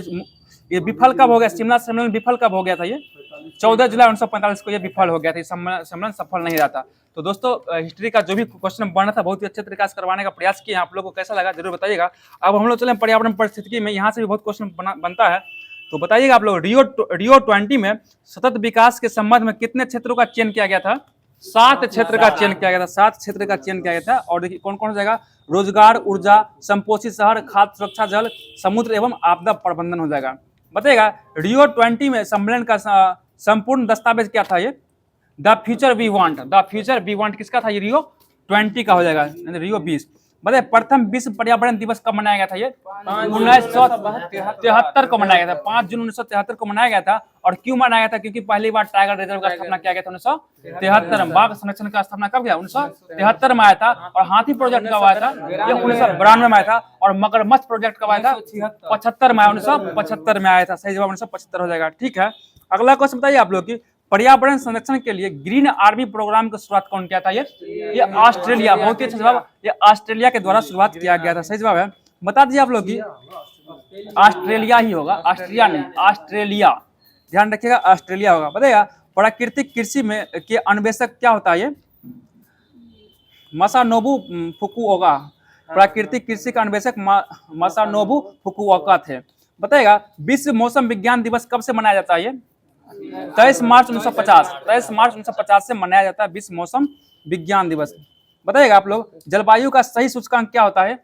विफल कब हो गया? शिमला सम्मेलन विफल कब हो गया था? ये 14 जुलाई 1945 को ये विफल हो गया था। सम्मेलन सफल नहीं रहा था। तो दोस्तों हिस्ट्री का जो भी क्वेश्चन बना था बहुत ही अच्छे तरीके से करवाने का प्रयास किया। आप लोगों को कैसा लगा जरूर बताइएगा। अब हम लोग चले पर्यावरण परिस्थिति में, यहाँ से भी बहुत क्वेश्चन बनता है। तो बताइएगा आप लोग रियो 20 में सतत विकास के संबंध में कितने क्षेत्रों का चयन किया गया था? 7 क्षेत्र का चयन किया गया था, 7 क्षेत्र का चयन किया गया था। और देखिए कौन कौन हो जाएगा? रोजगार, ऊर्जा, संपोषित शहर, खाद्य सुरक्षा, जल, समुद्र एवं आपदा प्रबंधन हो जाएगा। बताइएगा रियो 20 में सम्मेलन का संपूर्ण दस्तावेज क्या था? ये the future we want, the future we want किसका था? ये रियो 20 का हो जाएगा, रियो 20। बताइए प्रथम विश्व पर्यावरण दिवस कब मनाया गया था? ये 1973 को मनाया गया था, 5 जून 1973 को मनाया गया था। और क्यों मनाया गया था? क्योंकि पहली बार टाइगर रिजर्व का स्थापना किया गया था 1973 में। बाघ संरक्षण का स्थापना कब किया? 1973 में आया था। और हाथी प्रोजेक्ट कब आया था? ये 1992 में आया था। और मगरमच्छ प्रोजेक्ट कब आया था? 75 में आया, 1975 में आया था। सही जवाब 1975 हो जाएगा। ठीक है, अगला क्वेश्चन बताइए आप लोग की, पर्यावरण संरक्षण के लिए ग्रीन आर्मी प्रोग्राम की शुरुआत कौन किया था? ये ऑस्ट्रेलिया, बहुत ही अच्छा जवाब, ये ऑस्ट्रेलिया के द्वारा शुरुआत किया गया था। सही जवाब है। बता दीजिए आप लोग की ऑस्ट्रेलिया ही होगा, ऑस्ट्रिया नहीं, ऑस्ट्रेलिया, ध्यान रखिएगा ऑस्ट्रेलिया होगा। बताइएगा प्राकृतिक कृषि में के अन्वेषक क्या होता है? ये मासानोबु फुकुओका, प्राकृतिक कृषि का अन्वेषक मासानोबु फुकुओका थे। बताइएगा विश्व मौसम विज्ञान दिवस कब से मनाया जाता है? ये 23 मार्च 1950, 23 मार्च 1950 से मनाया जाता है विश्व मौसम विज्ञान दिवस। बताइएगा आप लोग जलवायु का सही सूचकांक क्या होता है?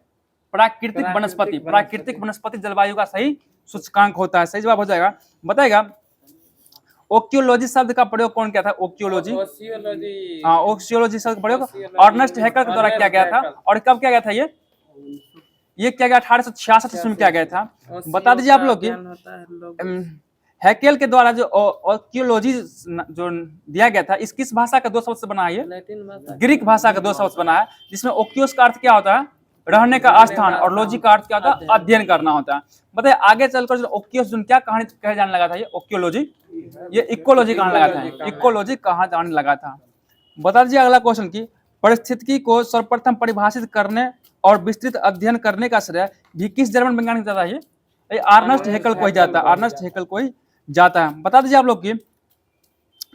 प्राकृतिक वनस्पति, प्राकृतिक वनस्पति जलवायु का सही सूचकांक होता है। सही जवाब हो जाएगा। बताइएगा ओक्योलॉजी शब्द का प्रयोग कौन किया था? ओक्योलॉजी, हाँ ओक्सियोलॉजी शब्द का प्रयोग अर्नेस्ट हैकर के द्वारा किया गया था। और कब किया गया था? ये किया गया 1866 में किया गया था। बता दीजिए आप लोग की हैकेल के द्वारा जो ओक्योलॉजी जो दिया गया था, इस किस भाषा का 2 शब्द से बना है? ये ग्रीक भाषा का 2 शब्द से बना है, जिसमें ओक्योस का अर्थ क्या होता है? रहने का स्थान, और लॉजी का अर्थ क्या होता है? अध्ययन करना होता है। बताइए आगे चलकर जो ओक्योस जो क्या कहानी कहे जाने लगा था? ये ओक्योलॉजी, ये इकोलॉजी कहने लगा था, इकोलॉजी कहाँ जाने लगा था। बता दीजिए अगला क्वेश्चन की परिस्थिति को सर्वप्रथम परिभाषित करने और विस्तृत अध्ययन करने का श्रेय भी किस जर्मन वैज्ञानिक जाता है? ये अर्नेस्ट हैकेल को ही जाता है, अर्नेस्ट हैकेल को ही जाता है। बता दीजिए आप लोग की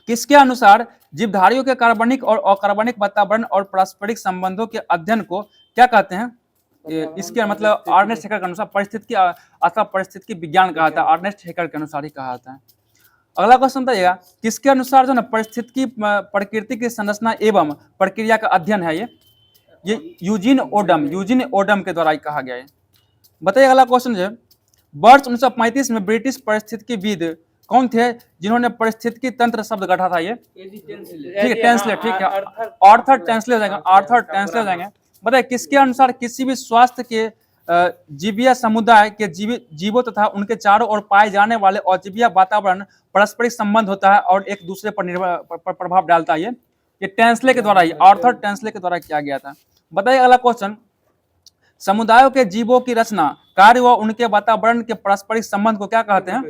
किसके अनुसार जीवधारियों के कार्बनिक और अकार्बनिक वातावरण और पारस्परिक संबंधों के अध्ययन को क्या कहते हैं? इसके मतलब अर्नेस्ट हैकेल के अनुसार परिस्थिति अथवा परिस्थिति विज्ञान कहा था, अर्नेस्ट हैकेल के अनुसार ही कहा था। अगला क्वेश्चन बताइएगा किसके अनुसार जो ना परिस्थिति प्रकृति की संरचना एवं प्रक्रिया का अध्ययन है? ये यूजीन ओडम के द्वारा कहा गया है। बताइए अगला क्वेश्चन है वर्ष 1935 में ब्रिटिश परिस्थितिविद कौन थे जिन्होंने परिस्थितिकी तंत्र शब्द गढ़ा था? ये ठीक है, टेंसले, ठीक है, आर्थर टेंसले हो जाएगा, आर्थर टेंसले हो जाएंगे। बताइए किसके अनुसार किसी भी स्वास्थ्य के जीवीय समुदाय के जीवों तथा उनके चारों ओर पाए जाने वाले अजीवीय वातावरण पारस्परिक संबंध होता है और एक दूसरे पर प्रभाव डालता है? ये टेंसले के द्वारा ही, आर्थर टेंसले के द्वारा किया गया था। बताइए अगला क्वेश्चन समुदायों के जीवों की रचना, कार्य व उनके वातावरण के पारस्परिक संबंध को क्या कहते हैं?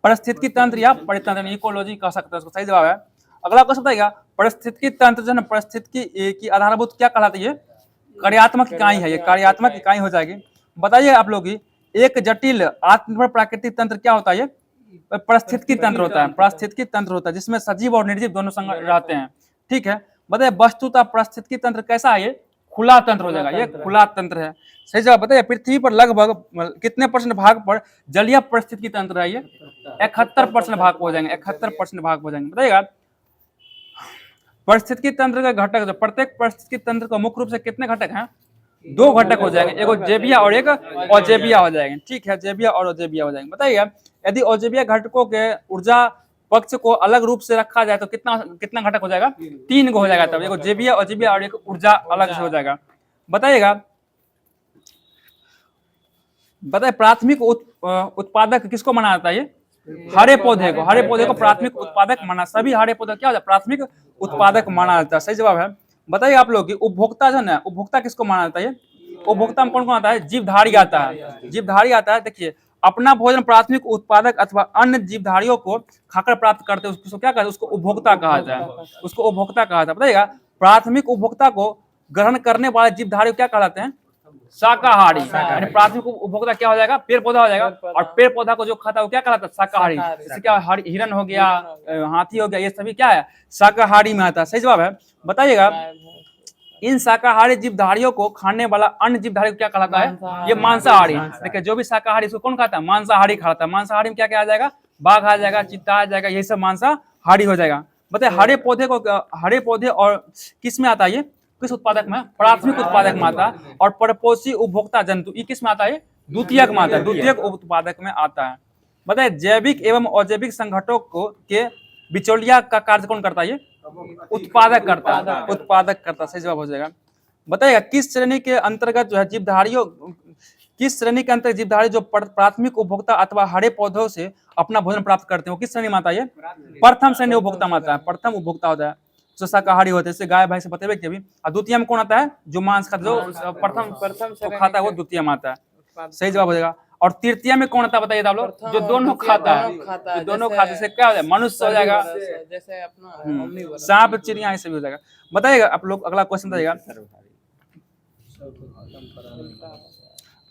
परिस्थितिकी तंत्र या परितंत्र, इकोलॉजी कह सकते हैं उसको। सही जवाब है। अगला क्वेश्चन बताइएगा परिस्थितिकी तंत्र जो है परिस्थितिकी की आधारभूत क्या कहलाती है? कार्यात्मक इकाई है, ये कार्यात्मक इकाई हो जाएगी। बताइए आप लोग एक जटिल आत्मनिर्भर प्राकृतिक तंत्र क्या होता है? पारिस्थितिकी तंत्र होता है, पारिस्थितिकी तंत्र होता है जिसमें सजीव और निर्जीव दोनों संग रहते हैं। ठीक है, बताइए वस्तुतः पारिस्थितिकी तंत्र कैसा है? ये खुला तंत्र हो जाएगा, ये खुला तंत्र है। सही जवाब बताइए। पृथ्वी पर लगभग कितने % भाग पर जलीय पारिस्थितिकी तंत्र है? ये 71% भाग हो जाएंगे, 71% भाग हो जाएंगे। बताइएगा पारिस्थितिकी तंत्र का घटक, जो प्रत्येक पारिस्थितिकी तंत्र का मुख्य रूप से कितने घटक हैं? 2 घटक हो जाएंगे, एक जैविया और एक अजैविया हो जाएंगे। ठीक है, जैविया और अजैविया हो जाएंगे। बताइए यदि अजैविया घटकों के ऊर्जा पक्ष को अलग रूप से रखा जाए तो कितना कितना घटक हो जाएगा? 3 गो हो जाएगा। तब एक जैविया अजैविया और एक ऊर्जा अलग से हो जाएगा। बताइएगा प्राथमिक उत्पादक किसको माना जाता है? ये हरे पौधे को, हरे पौधे को प्राथमिक उत्पादक माना, सभी हरे पौधे क्या हो जाता है? प्राथमिक उत्पादक माना जाता है। सही जवाब है। बताइए आप लोग कि उपभोक्ता जो है, उपभोक्ता किसको माना जाता है? उपभोक्ता में कौन कौन आता है? जीवधारी आता है, जीवधारी आता है। देखिए अपना भोजन प्राथमिक उत्पादक अथवा अन्य जीवधारियों को खाकर प्राप्त करते हैं, उसको क्या कहते हैं? उसको उपभोक्ता कहा जाता है, उसको उपभोक्ता कहा जाता है। बताइएगा प्राथमिक उपभोक्ता को ग्रहण करने वाले जीवधारी को क्या कहलाते हैं? शाकाहारी। यानी प्राथमिक उपभोक्ता क्या हो जाएगा? पेड़ पौधा हो जाएगा, और पेड़ पौधा को जो खाता है वो क्या कहलाता है? शाकाहारी। जैसे क्या हिरन हो गया, हाथी हो गया, ये सभी क्या है? शाकाहारी में आता है। सही जवाब है। बताइएगा इन शाकाहारी जीवधारियों को खाने वाला अन्य जीवधारी को क्या कहलाता है? ये मांसाहारी। देखिए जो भी शाकाहारी इसको कौन खाता है? मांसाहारी खाता है। मांसाहारी में क्या क्या आ जाएगा? बाघ आ जाएगा, चीता आ जाएगा, ये सब मांसाहारी हो जाएगा। बताइए हरे पौधे को, हरे पौधे और किस में आता है? ये किस उत्पादक में? प्राथमिक उत्पादक में आता है। और परपोषी उपभोक्ता जंतु ये किस में आता है? द्वितीयक में आता है, द्वितीयक उत्पादक में आता है। बताइए जैविक एवं अजैविक संगठनों को के बिचौलिया का कार्य कौन करता है? ये उत्पादक करता है, उत्पादक करता है। सही जवाब हो जाएगा। बताइएगा किस श्रेणी के अंतर्गत जो है जीवधारियों, किस श्रेणी के अंतर्गत जीवधारी जो प्राथमिक उपभोक्ता अथवा हरे पौधों से अपना भोजन प्राप्त करते हैं वो किस श्रेणी में आता है? प्रथम श्रेणी उपभोक्ता में आता है, प्रथम उपभोक्ता होता है जो शाकाहारी होते हैं, जैसे गाय भैंस बतेबे के भी। और द्वितीय में कौन आता है? जो मांस खाता, जो प्रथम खाता है वो द्वितीय में आता है। सही जवाब हो जाएगा। और तृतीय में कौन आता है? बताइए आप लोग। जो दोनों खाता है, जो दोनों खाता है, क्या हो जाएगा? मनुष्य हो जाएगा, जैसे अपना सांप चिड़िया ऐसे भी हो जाएगा। बताइएगा आप लोग अगला क्वेश्चन बताइएगा।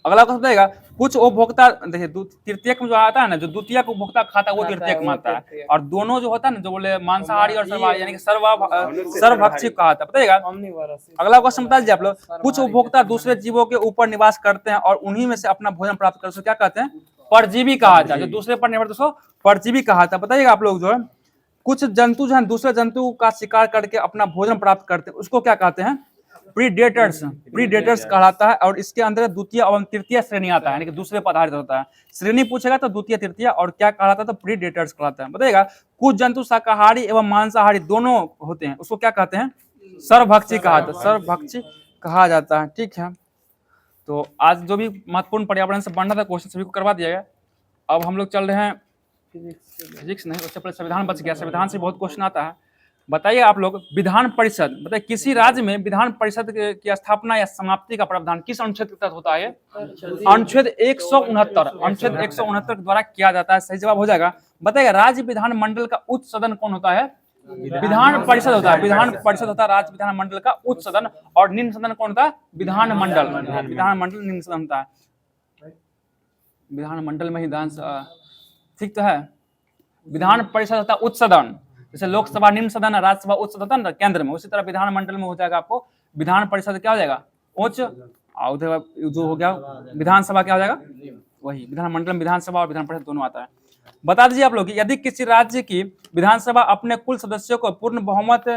अगला क्वेश्चन बताइएगा कुछ उपभोक्ता, देखिए तृतीयक में जो आता है ना, जो द्वितीयक उपभोक्ता खाता है वो तृतीयक में आता है। और दोनों जो होता है ना, जो बोले मांसाहारी और सर्वाहारी यानी कि सर्वभक्षी कहा था। बताइएगा अगला क्वेश्चन बता दीजिए आप लोग। कुछ उपभोक्ता दूसरे जीवों के ऊपर निवास करते हैं और उन्हीं में से अपना भोजन प्राप्त करते हैं, क्या कहते हैं? परजीवी कहा जाता है। जो दूसरे पर निर्भर उसको परजीवी कहा था। बताइएगा आप लोग जो है कुछ जंतु जो है दूसरे जंतु का शिकार करके अपना भोजन प्राप्त करते हैं, उसको क्या कहते हैं? प्रीडेटर्स, प्रीडेटर्स कहलाता है। और इसके अंदर द्वितीय एवं तृतीय श्रेणी आता है, यानी कि दूसरे पर आधारित होता है। श्रेणी पूछेगा तो द्वितीय तृतीय, और क्या कहलाता है? तो प्रीडेटर्स कहलाता है। बताइएगा कुछ जंतु शाकाहारी एवं मांसाहारी दोनों होते हैं, उसको क्या कहते हैं? सर्वभक्षी कहा जाता है, सर्वभक्षी कहा जाता है। ठीक है, तो आज जो भी महत्वपूर्ण पर्यावरण से बनना था क्वेश्चन सभी को करवा दिया गया। अब हम लोग चल रहे हैं फिजिक्स नहीं, उससे पहले संविधान बच गया। संविधान से बहुत क्वेश्चन आता है। बताइए आप लोग विधान परिषद, बताइए किसी राज्य में विधान परिषद की स्थापना या समाप्ति का प्रावधान किस अनुच्छेद के तहत होता है? अनुच्छेद 169, अनुच्छेद 169 के द्वारा किया जाता है। सही जवाब हो जाएगा। बताइए राज्य विधानमंडल का उच्च सदन कौन होता है? विधान परिषद होता है, विधान परिषद होता है राज्य विधानमंडल का उच्च सदन। और निम्न सदन कौन होता है? विधानमंडल, विधानमंडल निम्न सदन होता है। विधानमंडल में ही ठीक तो है। विधान परिषद होता है उच्च सदन, जैसे लोकसभा निम्न सदन, राज्यसभा उच्च सदन केंद्र में, उसी तरह विधानमंडल में हो जाएगा आपको विधान परिषद क्या हो जाएगा? उच्च, और जो हो गया विधानसभा क्या हो जाएगा? वही विधानमंडल में विधानसभा और विधान परिषद दोनों आता है। बता दीजिए आप लोग कि यदि किसी राज्य की विधानसभा अपने कुल सदस्यों को पूर्ण बहुमत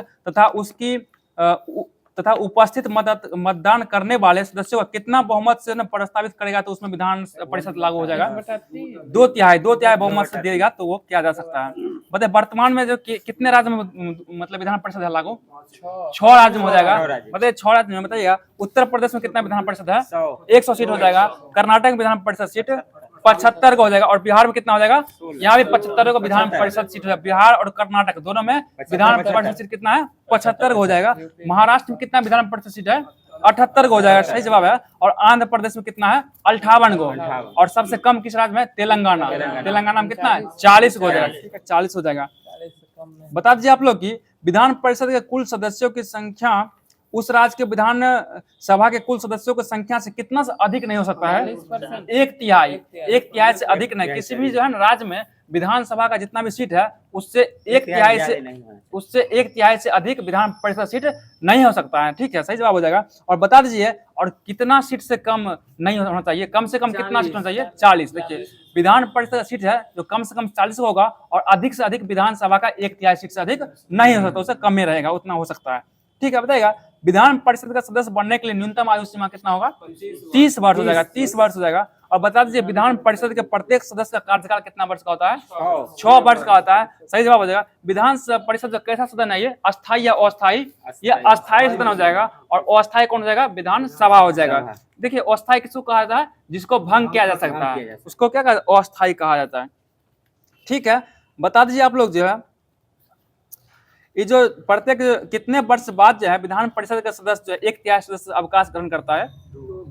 तथा उपस्थित मतदान करने वाले सदस्यों का कितना बहुमत से प्रस्तावित करेगा तो उसमें विधान परिषद लागू हो जाएगा? 2/3 बहुमत से देगा तो वो किया जा सकता है। बताइए वर्तमान में जो कितने राज्य में मतलब विधान परिषद है लागू? 6 राज्य में हो जाएगा। बताइए 6 राज्य में। बताइएगा उत्तर प्रदेश में कितना विधान परिषद है? 100 सीट हो जाएगा। कर्नाटक में विधान परिषद सीट 75 का हो जाएगा। और बिहार में कितना हो जाएगा? यहाँ भी 75 को विधान परिषद सीट हो जाएगा। बिहार और कर्नाटक दोनों में विधान परिषद सीट कितना है? 75 हो जाएगा। महाराष्ट्र में कितना विधान परिषद सीट है? 78 हो जाएगा। सही जवाब है। और आंध्र प्रदेश में कितना है? 58 को। और सबसे कम किस राज्य में? तेलंगाना, तेलंगाना में कितना है? 40 हो जाएगा। ठीक है, 40 हो जाएगा। बता दीजिए आप लोग की विधान परिषद के कुल सदस्यों की संख्या उस राज्य के विधान सभा के कुल सदस्यों की संख्या से कितना से अधिक नहीं हो सकता है? 1/3, 1/3 से अधिक नहीं। किसी भी जो है ना राज्य में विधानसभा का जितना भी सीट है उससे एक तिहाई से अधिक विधान परिषद सीट नहीं हो सकता है। ठीक है, सही जवाब हो जाएगा। और बता दीजिए और कितना सीट से कम नहीं होना चाहिए, कम से कम कितना सीट होना चाहिए? 40। देखिए विधान परिषद सीट है जो कम से कम 40 होगा और अधिक से अधिक विधानसभा का एक तिहाई सीट से अधिक नहीं हो सकता, उससे कम में रहेगा, उतना हो सकता है। ठीक है, बताइएगा विधान परिषद का सदस्य बनने के लिए न्यूनतम आयु सीमा कितना होगा? 30 वर्ष हो जाएगा, 30 वर्ष हो जाएगा। और बता दीजिए विधान परिषद के प्रत्येक सदस्य का कार्यकाल कितना वर्ष का होता है? 6 वर्ष का होता है। सही जवाब हो जाएगा। विधान परिषद का कैसा सदन है ये? अस्थायी या अस्थायी? ये अस्थायी सदन हो जाएगा। और अस्थायी कौन हो जाएगा? विधानसभा हो जाएगा। देखिए अस्थायी किसको कहा जाता है? जिसको भंग किया जा सकता है, उसको क्या कहा? अस्थायी कहा जाता है। ठीक है, बता दीजिए आप लोग जो है ये जो प्रत्येक कितने वर्ष बाद जो है विधान परिषद का सदस्य जो है एक तिहाई सदस्य अवकाश ग्रहण करता है?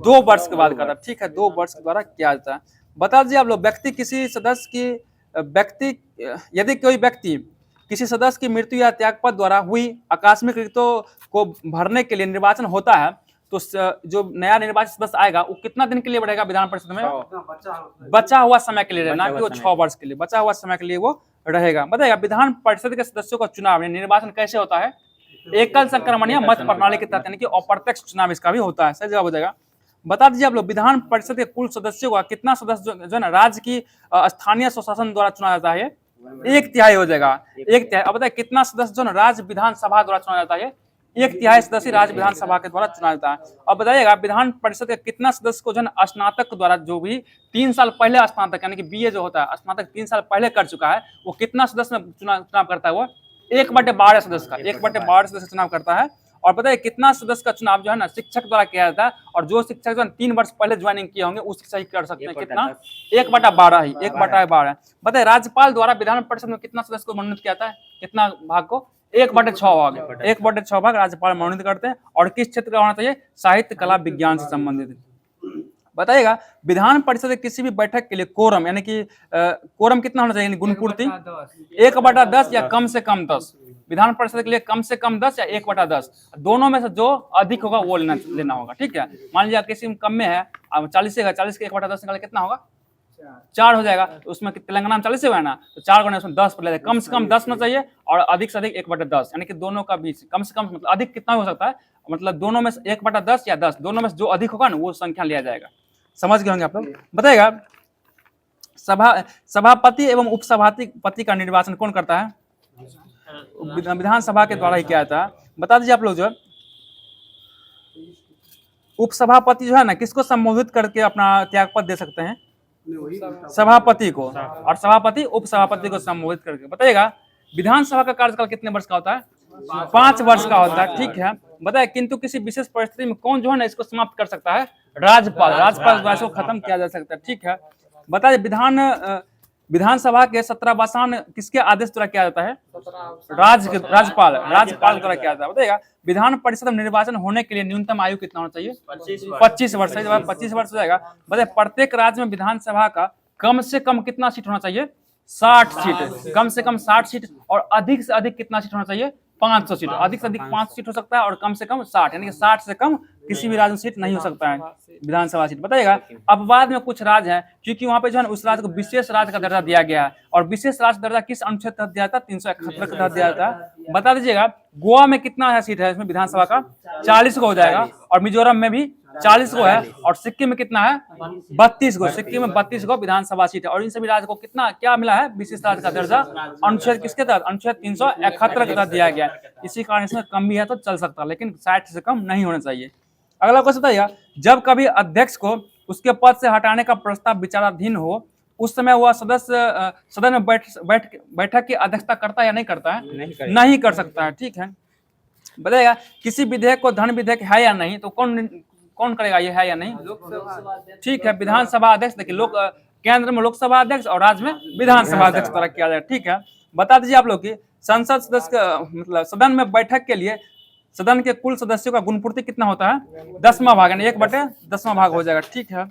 2 वर्ष के बाद करता है। ठीक है, 2 वर्ष के द्वारा किया जाता है। बता दीजिए आप लोग व्यक्ति किसी सदस्य की यदि कोई व्यक्ति किसी सदस्य की मृत्यु या त्यागपत्र द्वारा हुई आकस्मिक रिक्तों को भरने के लिए निर्वाचन होता है तो जो नया निर्वाचित सदस्य आएगा वो कितना दिन के लिए बढ़ेगा विधान परिषद में? बचा हुआ समय के लिए रहना, कि वो 6 वर्ष के लिए बचा हुआ समय के लिए वो रहेगा। बताइएगा विधान परिषद के सदस्यों का चुनाव निर्वाचन कैसे होता है? एकल संक्रमण या मत प्रणाली के तहत, यानी कि अप्रत्यक्ष चुनाव इसका भी होता है। सही जवाब हो जाएगा। बता दीजिए आप लोग विधान परिषद के कुल सदस्यों का कितना सदस्य जो है ना राज्य की स्थानीय स्वशासन द्वारा चुना जाता है? एक तिहाई हो जाएगा, एक तिहाई। अब बताइए कितना सदस्य जो है राज्य विधानसभा द्वारा चुना जाता है? एक तिहाई सदस्य राज्य विधानसभा के द्वारा चुना जाता है। अब बताइएगा विधान परिषद के कितना सदस्य को जो है स्नातक द्वारा, जो भी 3 साल पहले स्नातक यानी कि बीए जो होता है स्नातक 3 साल पहले कर चुका है, वो कितना सदस्य में चुनाव करता है? वो 1/12 सदस्य का 1/12 सदस्य चुनाव करता है। और बताइए कितना सदस्य का चुनाव जो है ना शिक्षक द्वारा किया जाता है, और जो शिक्षक जो है 3 वर्ष पहले ज्वाइनिंग किए होंगे उस शिक्षक ही कर सकते हैं। कितना? 1/12 ही, 1/12। बताइए राज्यपाल द्वारा विधान परिषद में कितना सदस्य को मनोनीत किया जाता है? कितना भाग को? 1/6 भाग, 1/6 भाग राज्यपाल मनोनीत करते हैं। और किस क्षेत्र का होना चाहिए? साहित्य, कला, विज्ञान से संबंधित। बताइएगा विधान परिषद की किसी भी बैठक के लिए कोरम यानी कि कोरम कितना होना चाहिए? गुणपूर्ति 1/10 या कम से कम 10। विधान परिषद के लिए कम से कम 10 या 1/10, दोनों में से जो अधिक होगा वो लेना होगा। ठीक है, मान लीजिए किसी में कम में है 40 से 40 के 1/10 निकाले कितना होगा? 4 हो जाएगा। तो उसमें तेलंगाना में 40 से हुआ है ना, तो 4 गुना उसमें 10 पर ले, कम से कम 10 में चाहिए और अधिक से अधिक 1/10, यानी कि दोनों का बीच कम से कम मतलब अधिक कितना हो सकता है? मतलब दोनों में से 1/10 या 10, दोनों में से जो अधिक होगा ना वो संख्या लिया जाएगा। समझ गए होंगे आप लोग। बताइएगा सभापति एवं उपसभापति का निर्वाचन कौन करता है? विधानसभा के द्वारा ही किया जाता है। बता दीजिए आप लोग जो उपसभापति जो है ना किसको संबोधित करके अपना त्यागपत्र दे सकते हैं? सभापति को, और सभापति उपसभापति को संबोधित करके। बताइएगा विधानसभा का कार्यकाल कितने वर्ष का होता है? 5 वर्ष का होता है। ठीक है, बताइए किंतु किसी विशेष परिस्थिति में कौन जो है ना इसको समाप्त कर सकता है? राज्यपाल द्वारा इसको खत्म किया जा सकता है। ठीक है, बताइए विधानसभा के 17 वासान किसके आदेश द्वारा किया जाता है? राज्यपाल द्वारा किया जाता है। बताइएगा विधान परिषद में निर्वाचन होने के लिए न्यूनतम आयु कितना होना चाहिए? 25 वर्ष। 25 वर्ष हो जाएगा। बताइए प्रत्येक राज्य में विधानसभा का कम से कम कितना सीट होना चाहिए? 60 सीट, कम से कम 60 सीट। और अधिक से अधिक कितना सीट होना चाहिए? 500 सीट। अधिक से अधिक 500 सीट हो सकता है और कम से कम 60, यानी कि 60 से कम किसी भी राज्य में सीट नहीं हो सकता है विधानसभा सीट। बताइएगा अपवाद में कुछ राज्य हैं क्योंकि वहां पे जो है उस राज्य को विशेष राज्य का दर्जा दिया गया है, और विशेष राज्य दर्जा किस अनुच्छेद तहत दिया था? 371 के तहत दिया था। बता दीजिएगा गोवा में कितना सीट है इसमें विधानसभा का? 40 को हो जाएगा। और मिजोरम में भी 40 को है। और सिक्किम में कितना है? 32 को। सिक्किम में 32 को विधानसभा सीट है। और इन सभी राज्य को कितना क्या मिला है? विशेष राज्य का दर्जा अनुच्छेद किसके तहत? अनुच्छेद 371 के तहत दिया गया। इसी कारण इसमें कम भी है तो चल सकता है, लेकिन 60 से कम नहीं होना चाहिए। अगला क्वेश्चन बताइए जब कभी अध्यक्ष को उसके पद से हटाने का प्रस्ताव विचाराधीन हो उस समय वह सदस्य सदन में बैठक की अध्यक्षता करता है या नहीं करता है? नहीं कर सकता है। ठीक है, बताइएगा किसी विधेयक को धन विधेयक है या नहीं तो कौन करेगा? ये है या नहीं? ठीक है, विधानसभा अध्यक्ष। देखिए केंद्र में लोकसभा अध्यक्ष और राज्य में विधानसभा अध्यक्ष द्वारा किया जाए। ठीक है, बता दीजिए आप लोग की संसद सदस्य का मतलब सदन में बैठक के लिए सदन के कुल सदस्यों का गुणपूर्ति कितना होता है? 10वां भाग, यानी 1/10वां भाग हो जाएगा। ठीक है,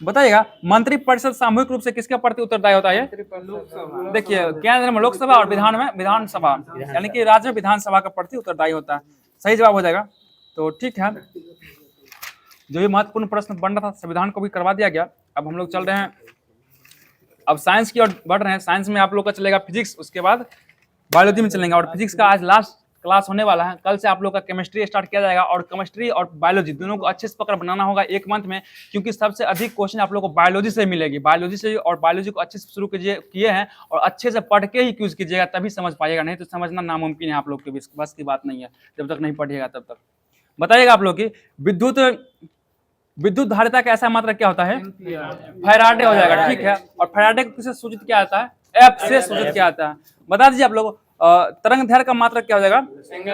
बताइएगा मंत्री परिषद सामूहिक रूप से किसके प्रति उत्तरदायी होता है? देखिए केंद्र में लोकसभा और विधान में विधानसभा, यानी कि राज्य में विधानसभा का प्रति उत्तरदायी होता है। सही जवाब हो जाएगा। तो ठीक है, जो भी महत्वपूर्ण प्रश्न बन रहा था संविधान को भी करवा दिया गया। अब हम लोग चल रहे हैं अब साइंस की ओर बढ़ रहे हैं। साइंस में आप लोग का चलेगा फिजिक्स, उसके बाद बायोलॉजी में चलेंगे, और फिजिक्स का आज लास्ट क्लास होने वाला है। कल से आप लोग का केमिस्ट्री स्टार्ट किया जाएगा, और केमिस्ट्री और बायोलॉजी दोनों को अच्छे से पकड़ बनाना होगा एक मंथ में, क्योंकि सबसे अधिक क्वेश्चन आप लोग को बायोलॉजी से मिलेगी। बायोलॉजी से, और बायोलॉजी को अच्छे से शुरू किए हैं, और अच्छे से पढ़ के ही क्यूज कीजिएगा, तभी समझ पाइएगा, नहीं तो समझना नामुमकिन है आप लोग के बस की बात नहीं है। जब तक नहीं पढ़िएगा तब तक। बताइएगा आप लोग की विद्युत धारिता का ऐसा मात्रक क्या होता है? फैराडे हो जाएगा, ठीक है। और फैराडे को किससे सूचित किया जाता है? एफ से सूचित किया जाता है। बता दीजिए आप लोग तरंग दैर्घ्य का मात्रक क्या हो जाएगा?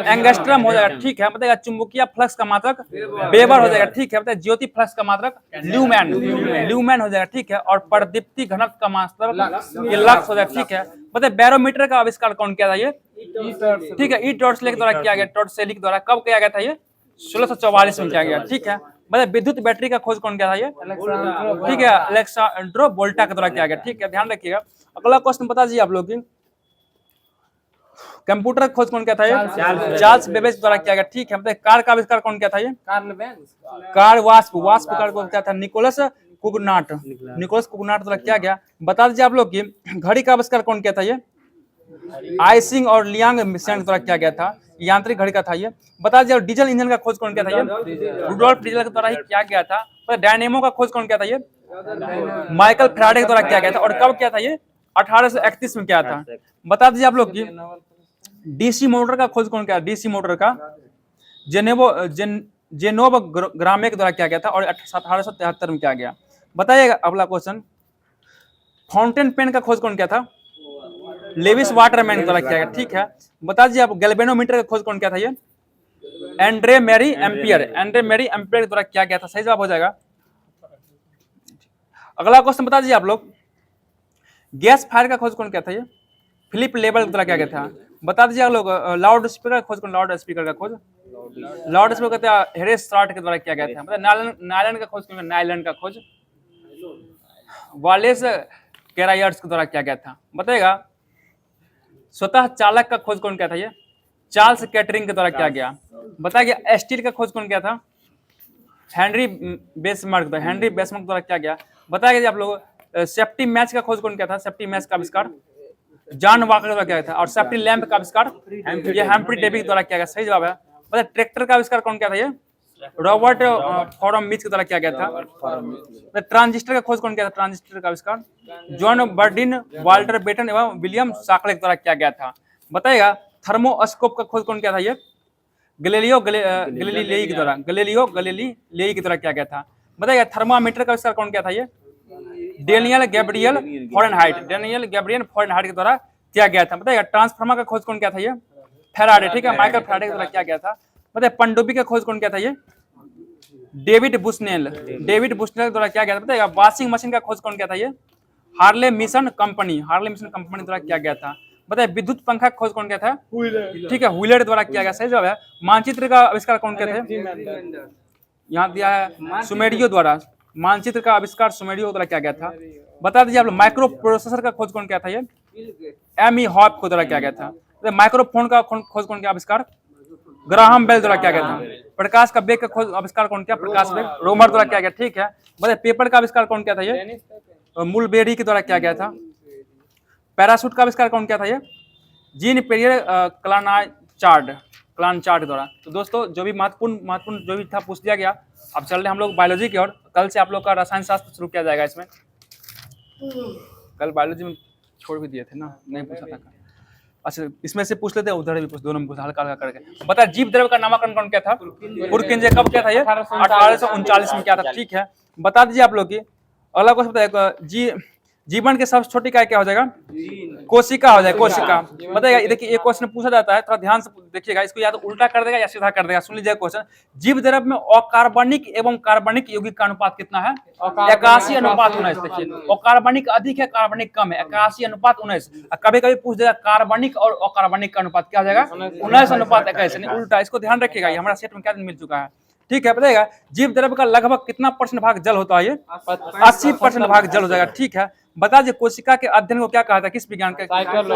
एंगस्ट्रम हो जाएगा, ठीक है। बताइएगा चुंबकीय फ्लक्स का मात्रक वेबर हो जाएगा, ठीक है। बताइए ज्योति फ्लक्स का मात्रक ल्यूमैन हो जाएगा, ठीक है। और प्रदीप्ति घनत्व का मात्रक ये लक्स हो जाएगा, ठीक है। बताइए बैरोमीटर का आविष्कार कौन किया था? ये ठीक है, ई टॉर्चले के द्वारा किया गया, टॉर्चले के द्वारा। कब किया गया था? ये 1644 में किया गया, ठीक है। मतलब विद्युत बैटरी का खोज कौन किया था? ये ठीक है, अलेक्सांड्रो वोल्टा के द्वारा किया गया, ठीक है, ध्यान रखिएगा। अगला क्वेश्चन बता दीजिए आप लोग की कंप्यूटर का खोज कौन किया था? ये चार्ल्स बेबेज द्वारा किया गया, ठीक है। मतलब कार का आविष्कार कौन किया था? ये कार वाष्प कार को किया था निकोलस कुगनाट द्वारा किया गया। बता दीजिए आप लोग की घड़ी का आविष्कार कौन किया था? ये आइसिंग और लियांग मिशन द्वारा किया गया था, यांत्रिक घड़ी का था ये। बता दीजिए डीजल इंजन का खोज कौन किया था? ये रुडोल्फ डीजल के द्वारा ही किया गया था। डायनेमो का खोज कौन किया था? ये माइकल फैराडे के द्वारा किया गया था। और कब किया था? ये 1831 में किया था। बता दीजिए आप लोग की डीसी मोटर का खोज कौन किया? डीसी मोटर का जेनोब ग्रामे के द्वारा किया गया था, और 1873 में किया गया। बताइएगा अगला क्वेश्चन फाउंटेन पेन का खोज कौन किया था? लेविस वाटरमैन के द्वारा किया गया, ठीक है। बता दीजिए आप गैल्वेनोमीटर का खोज कौन किया था? ये एंड्रे मैरी एम्पियर के द्वारा किया गया था। सही जवाब हो जाएगा। अगला क्वेश्चन बता दीजिए आप लोग गैस फायर का खोज कौन किया था? ये फिलिप लेबल के द्वारा किया गया था। बता दीजिए आप लोग लाउड स्पीकर का खोज कौन? लाउड स्पीकर कहते हैं हेरेस स्ट्राट के द्वारा किया गया था। मतलब नायलन का खोज कौन? नायलन का खोज वालेस कैरायर्स के द्वारा किया गया था। बताइएगा स्वतः चालक का खोज कौन किया था? ये चार्ल्स कैटरिंग के द्वारा किया गया। बताइए स्टील का खोज कौन किया था? हेनरी बेसमर्क द्वारा किया गया। बताइए आप लोग सेफ्टी मैच का खोज कौन किया था? सेफ्टी मैच का आविष्कार जॉन वॉकर द्वारा किया गया था। और सेफ्टी लैंप का आविष्कार ये हम्फ्री डेवी द्वारा किया गया। सही जवाब है। बताइए ट्रैक्टर का आविष्कार कौन किया था? ये रॉबर्ट फॉरम मिच के द्वारा किया गया था। ट्रांजिस्टर का खोज कौन किया था? ट्रांजिस्टर का आविष्कार जॉन बर्डिन, वाल्टर बेटन एवं विलियम शाक्ले के द्वारा किया गया था। बताइएगा थर्मोस्कोप का खोज कौन किया था? ये गैलीलियो गैलीलियो के द्वारा किया गया था। बताइएगा थर्मामीटर का आविष्कार कौन किया था? ये डेनियल गैब्रियल फॉरेनहाइट के द्वारा किया गया था। बताइएगा ट्रांसफार्मर का खोज कौन किया था? ये फैराडे, ठीक है, माइकल फैराडे के द्वारा किया गया था। बताइए पनडुब्बी का खोज कौन किया था? ये डेविड बुशनेल के द्वारा किया गया था। बताइएगा वॉशिंग मशीन का खोज कौन किया था? ये हार्ले मिशन कंपनी द्वारा किया गया था। बताइए विद्युत पंखा का खोज कौन किया था? ठीक है, व्हीलर द्वारा किया गया। सही जवाब है। मानचित्र का आविष्कार कौन किया था? यहाँ दिया है सुमेरियो द्वारा। मानचित्र का आविष्कार सुमेरियो द्वारा किया गया था। बता दीजिए आप लोग माइक्रो प्रोसेसर का खोज कौन किया था? ये एमी हॉप को द्वारा किया गया था। माइक्रोफोन का खोज कौन किया? आविष्कार ग्राहम बेल द्वारा किया गया था। प्रकाश का वेग का खोज आविष्कार कौन किया? प्रकाश वेग रोमर द्वारा किया गया, ठीक है। बताइए पेपर का आविष्कार कौन किया था? ये मुलबेरी के द्वारा किया गया था। पैराशूट का आविष्कार कौन किया था? ये जीन पेरियर क्लानचार्ड द्वारा। तो दोस्तों जो भी महत्वपूर्ण जो भी था पूछ दिया गया। अब चल रहे हम लोग बायोलॉजी की ओर। कल से आप लोग का रसायन शास्त्र शुरू किया जाएगा। इसमें कल बायोलॉजी में छोड़ भी दिए थे ना, नहीं पूछा था। अच्छा इसमें से पूछ लेते हैं, उधर भी पूछ, दोनों में कुछ हल्का हल्का करके। बता जीव द्रव्य का नामकरण कौन किया था? पुरकिंजे। कब किया था? ये 1839 में किया था, ठीक है। बता दीजिए आप लोग की अगला क्वेश्चन बताइए जीवन के सबसे छोटी इकाई क्या हो जाएगा? कोशिका हो जाएगा, कोशिका। बताइएगा देखिए एक क्वेश्चन पूछा जाता है, थोड़ा ध्यान से देखिएगा, इसको या तो उल्टा कर देगा या सीधा कर देगा। सुन लीजिए क्वेश्चन, जीव द्रव्य में अकार्बनिक एवं कार्बनिक यौगिक का अनुपात कितना है? 81:19। देखिए अकार्बनिक अधिक है, कार्बनिक कम है। 81:19। कभी कभी पूछ देगा कार्बनिक और अकार्बनिक का अनुपात क्या हो जाएगा? 19:21। उल्टा, इसको ध्यान रखिएगा। ये हमारा सेट में क्या मिल चुका है, ठीक है। बताइएगा जीव द्रव्य का लगभग कितना % भाग जल होता है? ये 80% भाग जल हो जाएगा, ठीक है। बता दीजिए कोशिका के अध्ययन को क्या कहा था? किस विज्ञान का?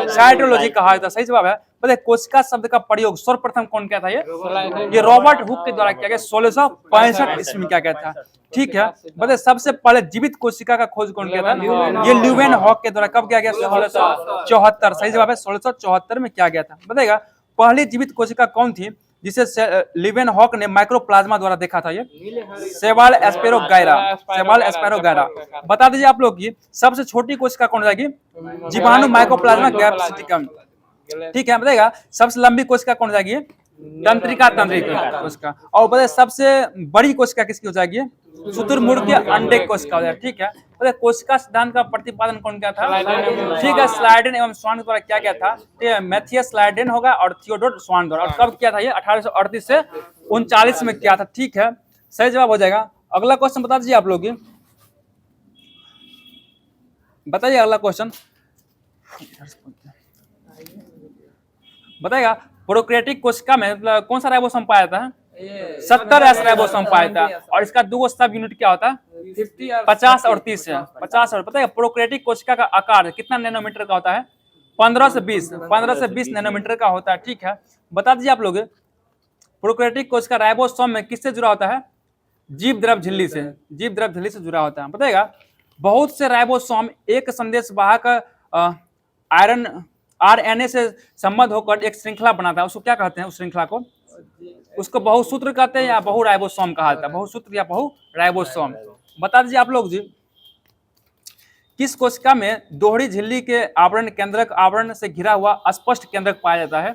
साइटोलॉजी कहा था। सही जवाब है। बताइए कोशिका शब्द का प्रयोग सर्वप्रथम कौन किया था? ये रॉबर्ट हुक के द्वारा किया गया 1665 ईस्वी में किया गया था। ठीक है, बताइए सबसे पहले जीवित कोशिका का खोज कौन किया था? ये ल्यूवेन हॉक के द्वारा कब किया गया? 1674। सही जवाब है, 1674 में किया गया था। बताइएगा पहली जीवित कोशिका कौन थी जिसे ल्यूवेन हॉक ने माइक्रोप्लाज्मा द्वारा देखा था? ये सेवाल एस्पेरोगायरा। सेवाल एस्पेरोगायरा। बता दीजिए आप लोग की सबसे छोटी कोशिका कौन जाएगी? जीवाणु माइक्रोप्लाज्मा गैप्सिटिकम। ठीक है, बताइएगा सबसे लंबी कोशिका कौन जाएगी? तंत्रिका तंत्रिका कोशिका। और बताइए सबसे बड़ी कोशिका किसकी हो जाएगी? शुतुरमुर्ग के अंडे कोशिका हो जाएगी। ठीक है, बताइए कोशिका सिद्धांत का प्रतिपादन कौन किया था? ठीक है, स्लाइडेन एवं स्वान द्वारा क्या गया था? मैथियस स्लाइडेन होगा और थियोडोर स्वान द्वारा। और कब किया था ये? 1838 से 39 में किया था। ठीक है, सही जवाब हो जाएगा। अगला क्वेश्चन बता दीजिए आप लोग, बताइए अगला क्वेश्चन बताएगा प्रोकैरियोटिक कोशिका में मतलब कौन सा राइबोसोम पाया था? 70S राइबोसोम पाया था। और इसका दो सब यूनिट क्या होता है? 50 और 30 है। 50 और बताइए प्रोकैरियोटिक कोशिका का आकार कितना नैनोमीटर का होता है? 15 से 20 नैनोमीटर का होता है। ठीक है, बता दीजिए आप लोग प्रोकैरियोटिक कोशिका राइबोसोम में किससे जुड़ा होता है? जीव द्रव झिल्ली से। जीव द्रव झिल्ली से जुड़ा होता है। बताइएगा बहुत से राइबोसोम एक संदेश वाहक आयरन RNA से संबद्ध होकर एक श्रृंखला बनाता है। उसको क्या कहते हैं? उस श्रृंखला को उसको बहुसूत्र कहते हैं या बहु राइबोसोम कहा जाता है? बहुसूत्र या बहु राइबोसोम। बता दीजिए आप लोग जी किस कोशिका में दोहरी झिल्ली के आवरण केंद्रक आवरण से घिरा हुआ अस्पष्ट केंद्रक पाया जाता है?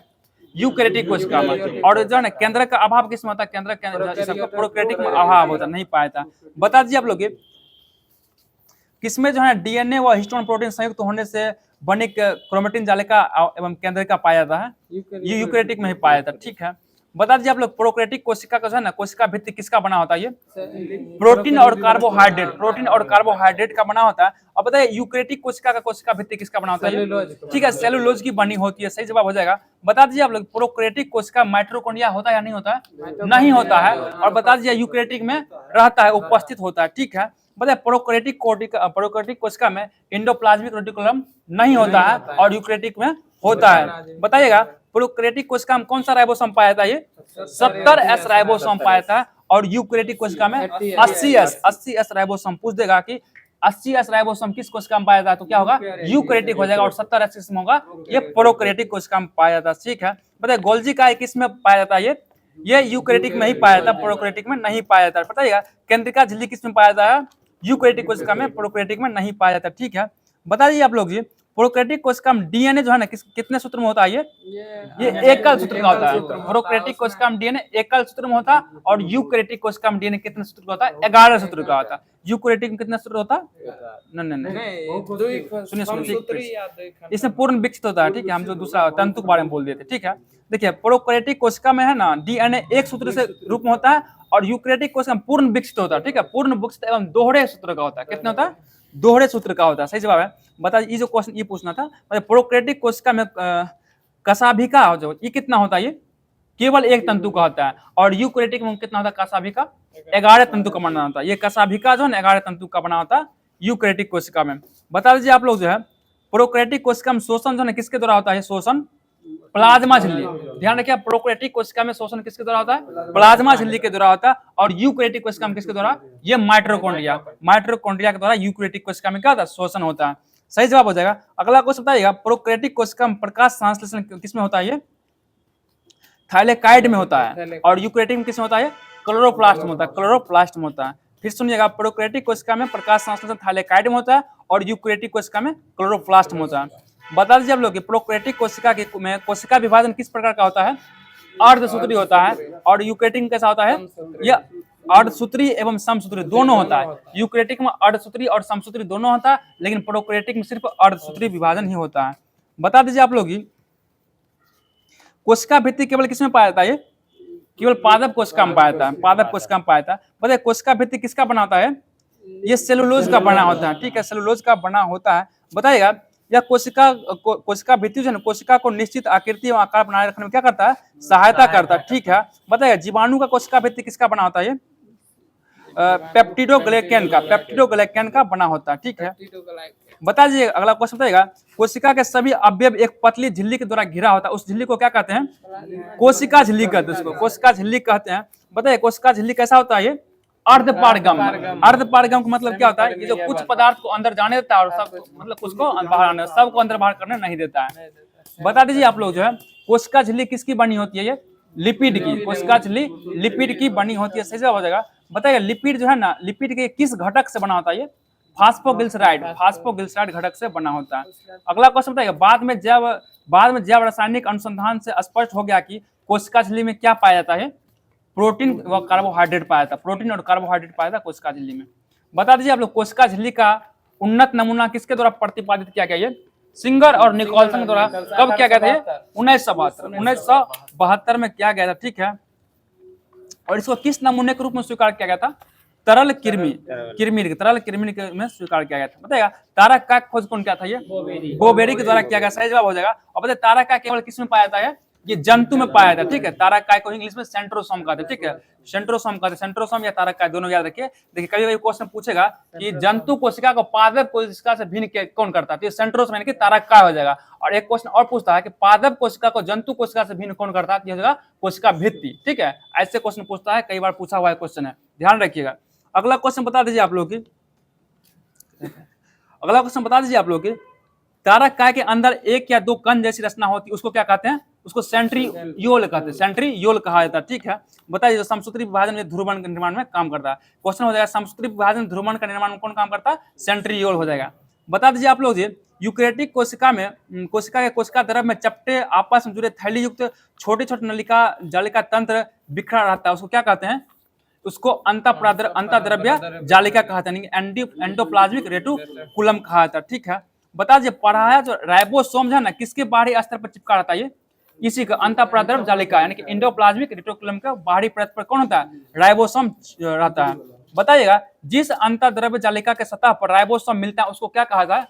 यूकैरियोटिक कोशिका में। और जो है ना केंद्रक का अभाव किस में होता है? केंद्रक प्रोकैरियोटिक में अभाव होता है, नहीं पाया जाता। बता दीजिए आप लोग किसमें जो है DNA व हिस्टोन प्रोटीन संयुक्त होने से बने क्रोमेटिन जालिका एवं केंद्रिका पाया जाता है? ये यूकैरियोटिक में ही पाया जाता है। ठीक है, बता दीजिए आप लोग प्रोकैरियोटिक कोशिका का जो है ना कोशिका भित्ति किसका बना होता है? ये प्रोटीन और कार्बोहाइड्रेट का बना होता है। और बताइए यूकैरियोटिक कोशिका का कोशिका भित्ति किसका बना होता है? ठीक है, सेलुलोज की बनी होती है। सही जवाब हो जाएगा। बता दीजिए आप लोग प्रोकैरियोटिक कोशिका माइटोकॉन्ड्रिया होता है या नहीं होता है? नहीं होता है। और बता दीजिए यूकैरियोटिक में रहता है, उपस्थित होता है। ठीक है, बताइए प्रोकैरियोटिक कोशिका में एंडोप्लाज्मिक रेटिकुलम नहीं होता है और यूकैरियोटिक में होता है। बताइएगा प्रोकैरियोटिक कोशिका में कौन सा राइबोसोम पाया था? ये 70S राइबोसोम पाया था। और यूकैरियोटिक कोशिका में 80S राइबोसोम। पूछ देगा कि 80S राइबोसोम किस कोशिका में पाया था? तो क्या होगा? यूकैरियोटिक हो जाएगा। और 70S किसमें होगा? ये प्रोकैरियोटिक कोशिका में पाया जाता है। ठीक है, बताइए गोल्जी का किस में पाया जाता है? ये यूकैरियोटिक में ही पाया जाता है, प्रोकैरियोटिक में नहीं पाया जाता। बताइएगा केंद्रिका झिल्ली किस में पाया जाता है? यूकैरियोटिक कोशिका में, प्रोकैरियोटिक में नहीं पाया जाता। ठीक है, बता दीजिए आप लोग जी प्रोकैरियोटिक कोशिका में DNA जो है ना कितने सूत्र में होता है? ये एकल सूत्र का होता है। प्रोकैरियोटिक कोशिका में DNA एकल सूत्र में होता है। और यूकैरियोटिक कोशिका में DNA कितने सूत्र का होता है? 11 सूत्र का होता है। यूकैरियोटिक में कितने सूत्र होता है? नहीं, सुनिए इसमें पूर्ण विकसित होता है। ठीक है, हम जो दूसरा तंतु के बारे में बोल देते। ठीक है, देखिए प्रोकैरियोटिक कोशिका में है ना DNA एक सूत्र से रूप में होता है और यूकैरियोटिक कोशिका में पूर्ण विकसित होता है। ठीक है, पूर्ण विकसित एवं दोहरे सूत्र का होता है। कितने होता है? दोहरे सूत्र का होता है। सही जवाब है। बताइए ये जो क्वेश्चन ये पूछना था, प्रोकैरियोटिक कोशिका में कशाभिका जो ये कितना होता है? ये केवल एक तंतु का होता है। और यूकैरियोटिक में कितना होता है? कशाभिका 11 तंतु का बना होता है। ये कशाभिका जो है 11 तंतु का बना होता है यूकैरियोटिक कोशिका में। बता दीजिए आप लोग जो है प्रोकैरियोटिक कोशिका में शोषण जो है किसके द्वारा होता है? शोषण प्लाज्मा झिल्ली। ध्यान रखिए प्रोकैरियोटिक कोशिका में शोषण किसके द्वारा होता है? प्लाज्मा झिल्ली के द्वारा होता है। और यूकैरियोटिक कोशिका में किसके द्वारा? ये माइटोकॉन्ड्रिया के द्वारा यूकैरियोटिक कोशिका में क्या होता है? शोषण होता है। सही जवाब हो जाएगा। अगला क्वेश्चन बताइएगा प्रोकैरियोटिक कोशिका में प्रकाश संश्लेषण किसमें होता है? ये थाइलेकाइड में होता है। और यूकैरियोटिक में किसमें होता है? क्लोरोप्लास्ट में होता है। क्लोरोप्लास्ट में होता है। फिर सुनिएगा प्रोकैरियोटिक कोशिका में प्रकाश संश्लेषण थाइलेकाइड में होता है और यूकैरियोटिक कोशिका में क्लोरोप्लास्ट में होता है। बता दीजिए आप लोग प्रोकैरियोटिक कोशिका के में कोशिका विभाजन किस प्रकार का होता है? अर्धसूत्री होता है। और यूकैरियोटिक में कैसा होता है? यह अर्धसूत्री एवं समसूत्री दोनों होता है। यूकैरियोटिक में अर्धसूत्री और समसूत्री दोनों होता है, लेकिन प्रोकैरियोटिक में सिर्फ अर्धसूत्री विभाजन ही होता है। बता दीजिए आप लोग कोशिका भित्ति केवल किसमें पाया जाता है? ये केवल पादप कोशिका में पाया जाता है। पादप कोशिका में पाया जाता है। बताइए कोशिका भित्ति किसका बना होता है? ये सेलुलोज का बना होता है। ठीक है, सेलुलोज का बना होता है। बताइएगा यह कोशिका भित्ति जो है कोशिका को निश्चित आकृति और आकार बनाए रखने में क्या करता है? सहायता करता है। ठीक है, बताइए जीवाणु का कोशिका भित्ति किसका बना होता है? पेप्टिडोग्लाइकन का बना होता है, ठीक है। टीटो का लाइक बता दीजिए, अगला क्वेश्चन बताइएगा, कोशिका के सभी अवयव एक पतली झिल्ली के द्वारा घिरा होता है, उस झिल्ली को क्या कहते हैं? कोशिका झिल्ली कहते हैं उसको, कोशिका झिल्ली कहते हैं। बताइए कोशिका झिल्ली कैसा होता है? ये अर्धपारगम। अर्धपारगम का मतलब क्या होता है? ये जो कुछ पदार्थ को अंदर जाने देता है और सब मतलब कुछ को बाहर आने, सबको अंदर बाहर करने नहीं देता है। बता दीजिए आप लोग जो है, कोशिका झिल्ली किसकी बनी होती है? ये लिपिड की, कोशिका झिल्ली लिपिड की बनी होती है। सही जवाब हो जाएगा। बताइए लिपिड जो है ना, लिपिड के किस घटक से बना होता है? ये फास्फोग्लिसराइड घटक से बना होता है। अगला क्वेश्चन बताइए, बाद में जैव रासायनिक अनुसंधान से स्पष्ट हो गया कि कोशिका झिल्ली में क्या पाया जाता है? प्रोटीन व कार्बोहाइड्रेट पाया था, प्रोटीन और कार्बोहाइड्रेट पाया था कोशिका झिल्ली में। बता दीजिए आप लोग, कोशिका झिल्ली का उन्नत नमूना किसके द्वारा प्रतिपादित किया गया? ये सिंगर और निकोलसन द्वारा कब किया गया था? 1972 में किया गया था, ठीक है। और इसको किस नमूने के रूप में स्वीकार किया गया था? तरल कृमि में स्वीकार किया गया था। बताइएगा तारक का खोज कौन किया था? ये बोबेरी के द्वारा किया गया। सही जवाब हो जाएगा। और बताइए तारक का केवल किस में पाया जाता है? ये जंतु में पाया जाता है, ठीक है। तारक काय को इंग्लिश में सेंट्रोसोम कहते हैं, ठीक है। सेंट्रोसोम कहते हैं, सेंट्रोसोम या तारक काय दोनों याद रखिए। देखिए कभी कभी क्वेश्चन पूछेगा कि जंतु कोशिका को पादप कोशिका से भिन्न कौन करता है? तो ये सेंट्रोसोम यानी कि तारक काय हो जाएगा। और एक क्वेश्चन और पूछता है कि पादप कोशिका को जंतु कोशिका से भिन्न कौन करता है? ये हो जाएगा कोशिका भित्ति, ठीक है। ऐसे क्वेश्चन पूछता है, कई बार पूछा हुआ क्वेश्चन है, ध्यान रखिएगा। अगला क्वेश्चन बता दीजिए आप लोग की, तारक काय के अंदर एक या दो कण जैसी रचना होती है, उसको क्या कहते हैं? उसको सेंट्रीयोल कहते हैं, सेंट्रीयोल कहा जाता है, ठीक है। बताइए समसूत्री विभाजन में ध्रुवण के निर्माण में काम करता है। क्वेश्चन हो जाएगा समसूत्री विभाजन ध्रुवण का निर्माण में कौन काम करता है? सेंट्रीयोल हो जाएगा। बता दीजिए आप लोग जी, यूकैरियोटिक कोशिका में कोशिका द्रव में चपटे आपस में जुड़े थैली युक्त छोटे छोटे नलिका जालिका तंत्र बिखरा रहता है, उसको क्या कहते हैं? उसको अंतःद्रव्य जालिका कहा था, एंडोप्लाज्मिक रेटिकुलम कहा था, ठीक है। बता दीजिए पढ़ाया जो राइबोसोम है ना, किसके बाहरी स्तर पर चिपका रहता है? ये इसी का अंतःप्राद्रव्य जालिका यानी कि एंडोप्लाज्मिक रेटिकुलम का बाहरी परत पर कौन होता है? राइबोसोम रहता है। बताइएगा जिस अंतःद्रव्य जालिका के सतह पर राइबोसोम मिलता है उसको क्या कहा था?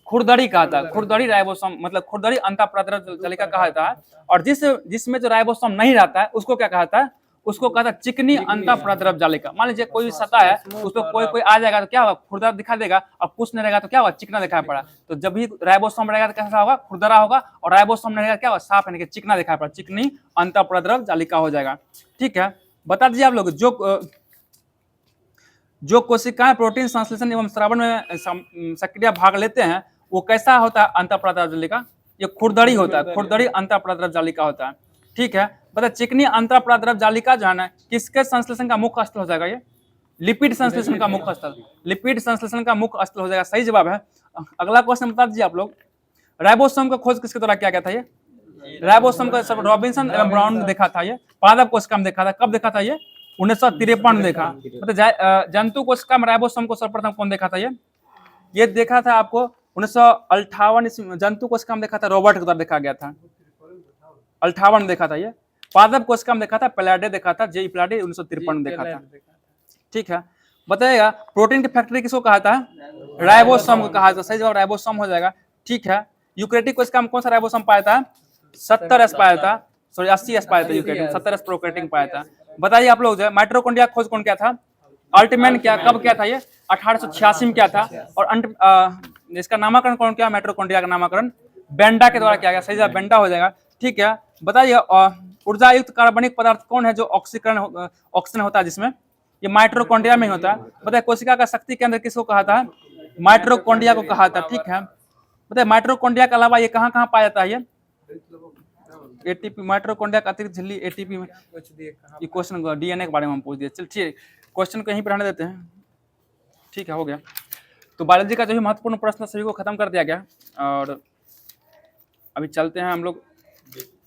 खुरदरी कहा था। खुरदरी राइबोसोम मतलब खुरदरी अंतःप्राद्रव्य जालिका कहा जाता है। और जिसमें जो राइबोसोम नहीं रहता है उसको क्या कहा था? उसको कहता है चिकनी अंतःप्राद्रव्य जालिका। मान लीजिए कोई सतह है, उस पर कोई आ जाएगा तो क्या होगा? खुरदरा दिखा देगा, और कुछ नहीं रहेगा तो क्या होगा? चिकना दिखाई पड़ा। तो जब भी राइबोसोम रहेगा तो कैसा होगा? खुरदरा होगा, और राइबोसोम नहीं रहेगा क्या होगा? साफ यानी कि चिकना दिखाई पड़ा, चिकनी अंतःप्राद्रव्य जालिका हो जाएगा, ठीक है। बता दीजिए आप लोग, जो कोशिकाएं प्रोटीन संश्लेषण एवं स्रावन में सक्रिय भाग लेते हैं वो कैसा होता है? अंतःप्राद्रव्य जालिका। ये खुरदरी होता है, खुरदरी अंतःप्राद्रव्य जालिका होता है, ठीक है। बता चिकनी अंतःप्राद्रव्य जालिका जो है ना, किसके संश्लेषण का मुख्य स्थल हो जाएगा? ये लिपिड संश्लेषण का मुख्य स्थल, लिपिड संश्लेषण का मुख्य स्थल हो जाएगा। सही जवाब है। अगला क्वेश्चन बता दीजिए आप लोग, राइबोसोम का खोज किसके द्वारा किया गया था? ये राइबोसोम का सब रॉबिन्सन एवं ब्राउन ने देखा था। ये पादप कोशिका में देखा था। कब देखा था? ये 1953 में देखा। मतलब जंतु कोशिका में राइबोसोम को सर्वप्रथम कौन देखा था? ये देखा था आपको 1958 जंतु कोशिका में देखा था, रॉबर्ट के द्वारा देखा गया था। 58 में देखा था। ये पादप कोशिका में देखा था, प्लाडे देखा था, जे प्लाडे 1953 में देखा था, ठीक है। बताइएगा प्रोटीन की फैक्ट्री किसको कहा था? राइबोसोम को कहा था। सही जवाब राइबोसोम हो जाएगा, ठीक है। यूकैरियोटिक कोशिका में कौन सा राइबोसोम पाया था? 70S पाया था, सॉरी 80S पाया था यूकैरियोटिक, 70S प्रोकैरियोटिक पाया था। बताइए आप लोग जो है माइटोकॉन्ड्रिया खोज कौन किया था? अल्टमैन क्या, कब किया था? ये 1886 में किया था। और इसका नामकरण कौन किया? माइटोकॉन्ड्रिया का नामकरण बेंडा के द्वारा किया गया। सही जवाब बेंडा हो जाएगा, ठीक है। बताइए ऊर्जा युक्त कार्बनिक पदार्थ कौन है जो ऑक्सीकरण ऑक्सीजन होता है जिसमें? ये माइटोकॉन्ड्रिया में होता है। बताइए कोशिका का शक्ति केंद्र किसको कहा था? माइटोकॉन्ड्रिया को कहा था, ठीक है। बताइए माइटोकॉन्ड्रिया के अलावा ये कहाँ कहाँ पाया जाता है? ये एटीपी, माइटोकॉन्ड्रिया का अतिरिक्त झिल्ली एटीपी में। ये क्वेश्चन डीएनए के बारे में हम पूछ दिए। चल ठीक, क्वेश्चन को यहीं पर रहने देते हैं, ठीक है, हो गया। तो बायोलॉजी का जो भी महत्वपूर्ण प्रश्न सभी को खत्म कर दिया गया। और अभी चलते हैं हम लोग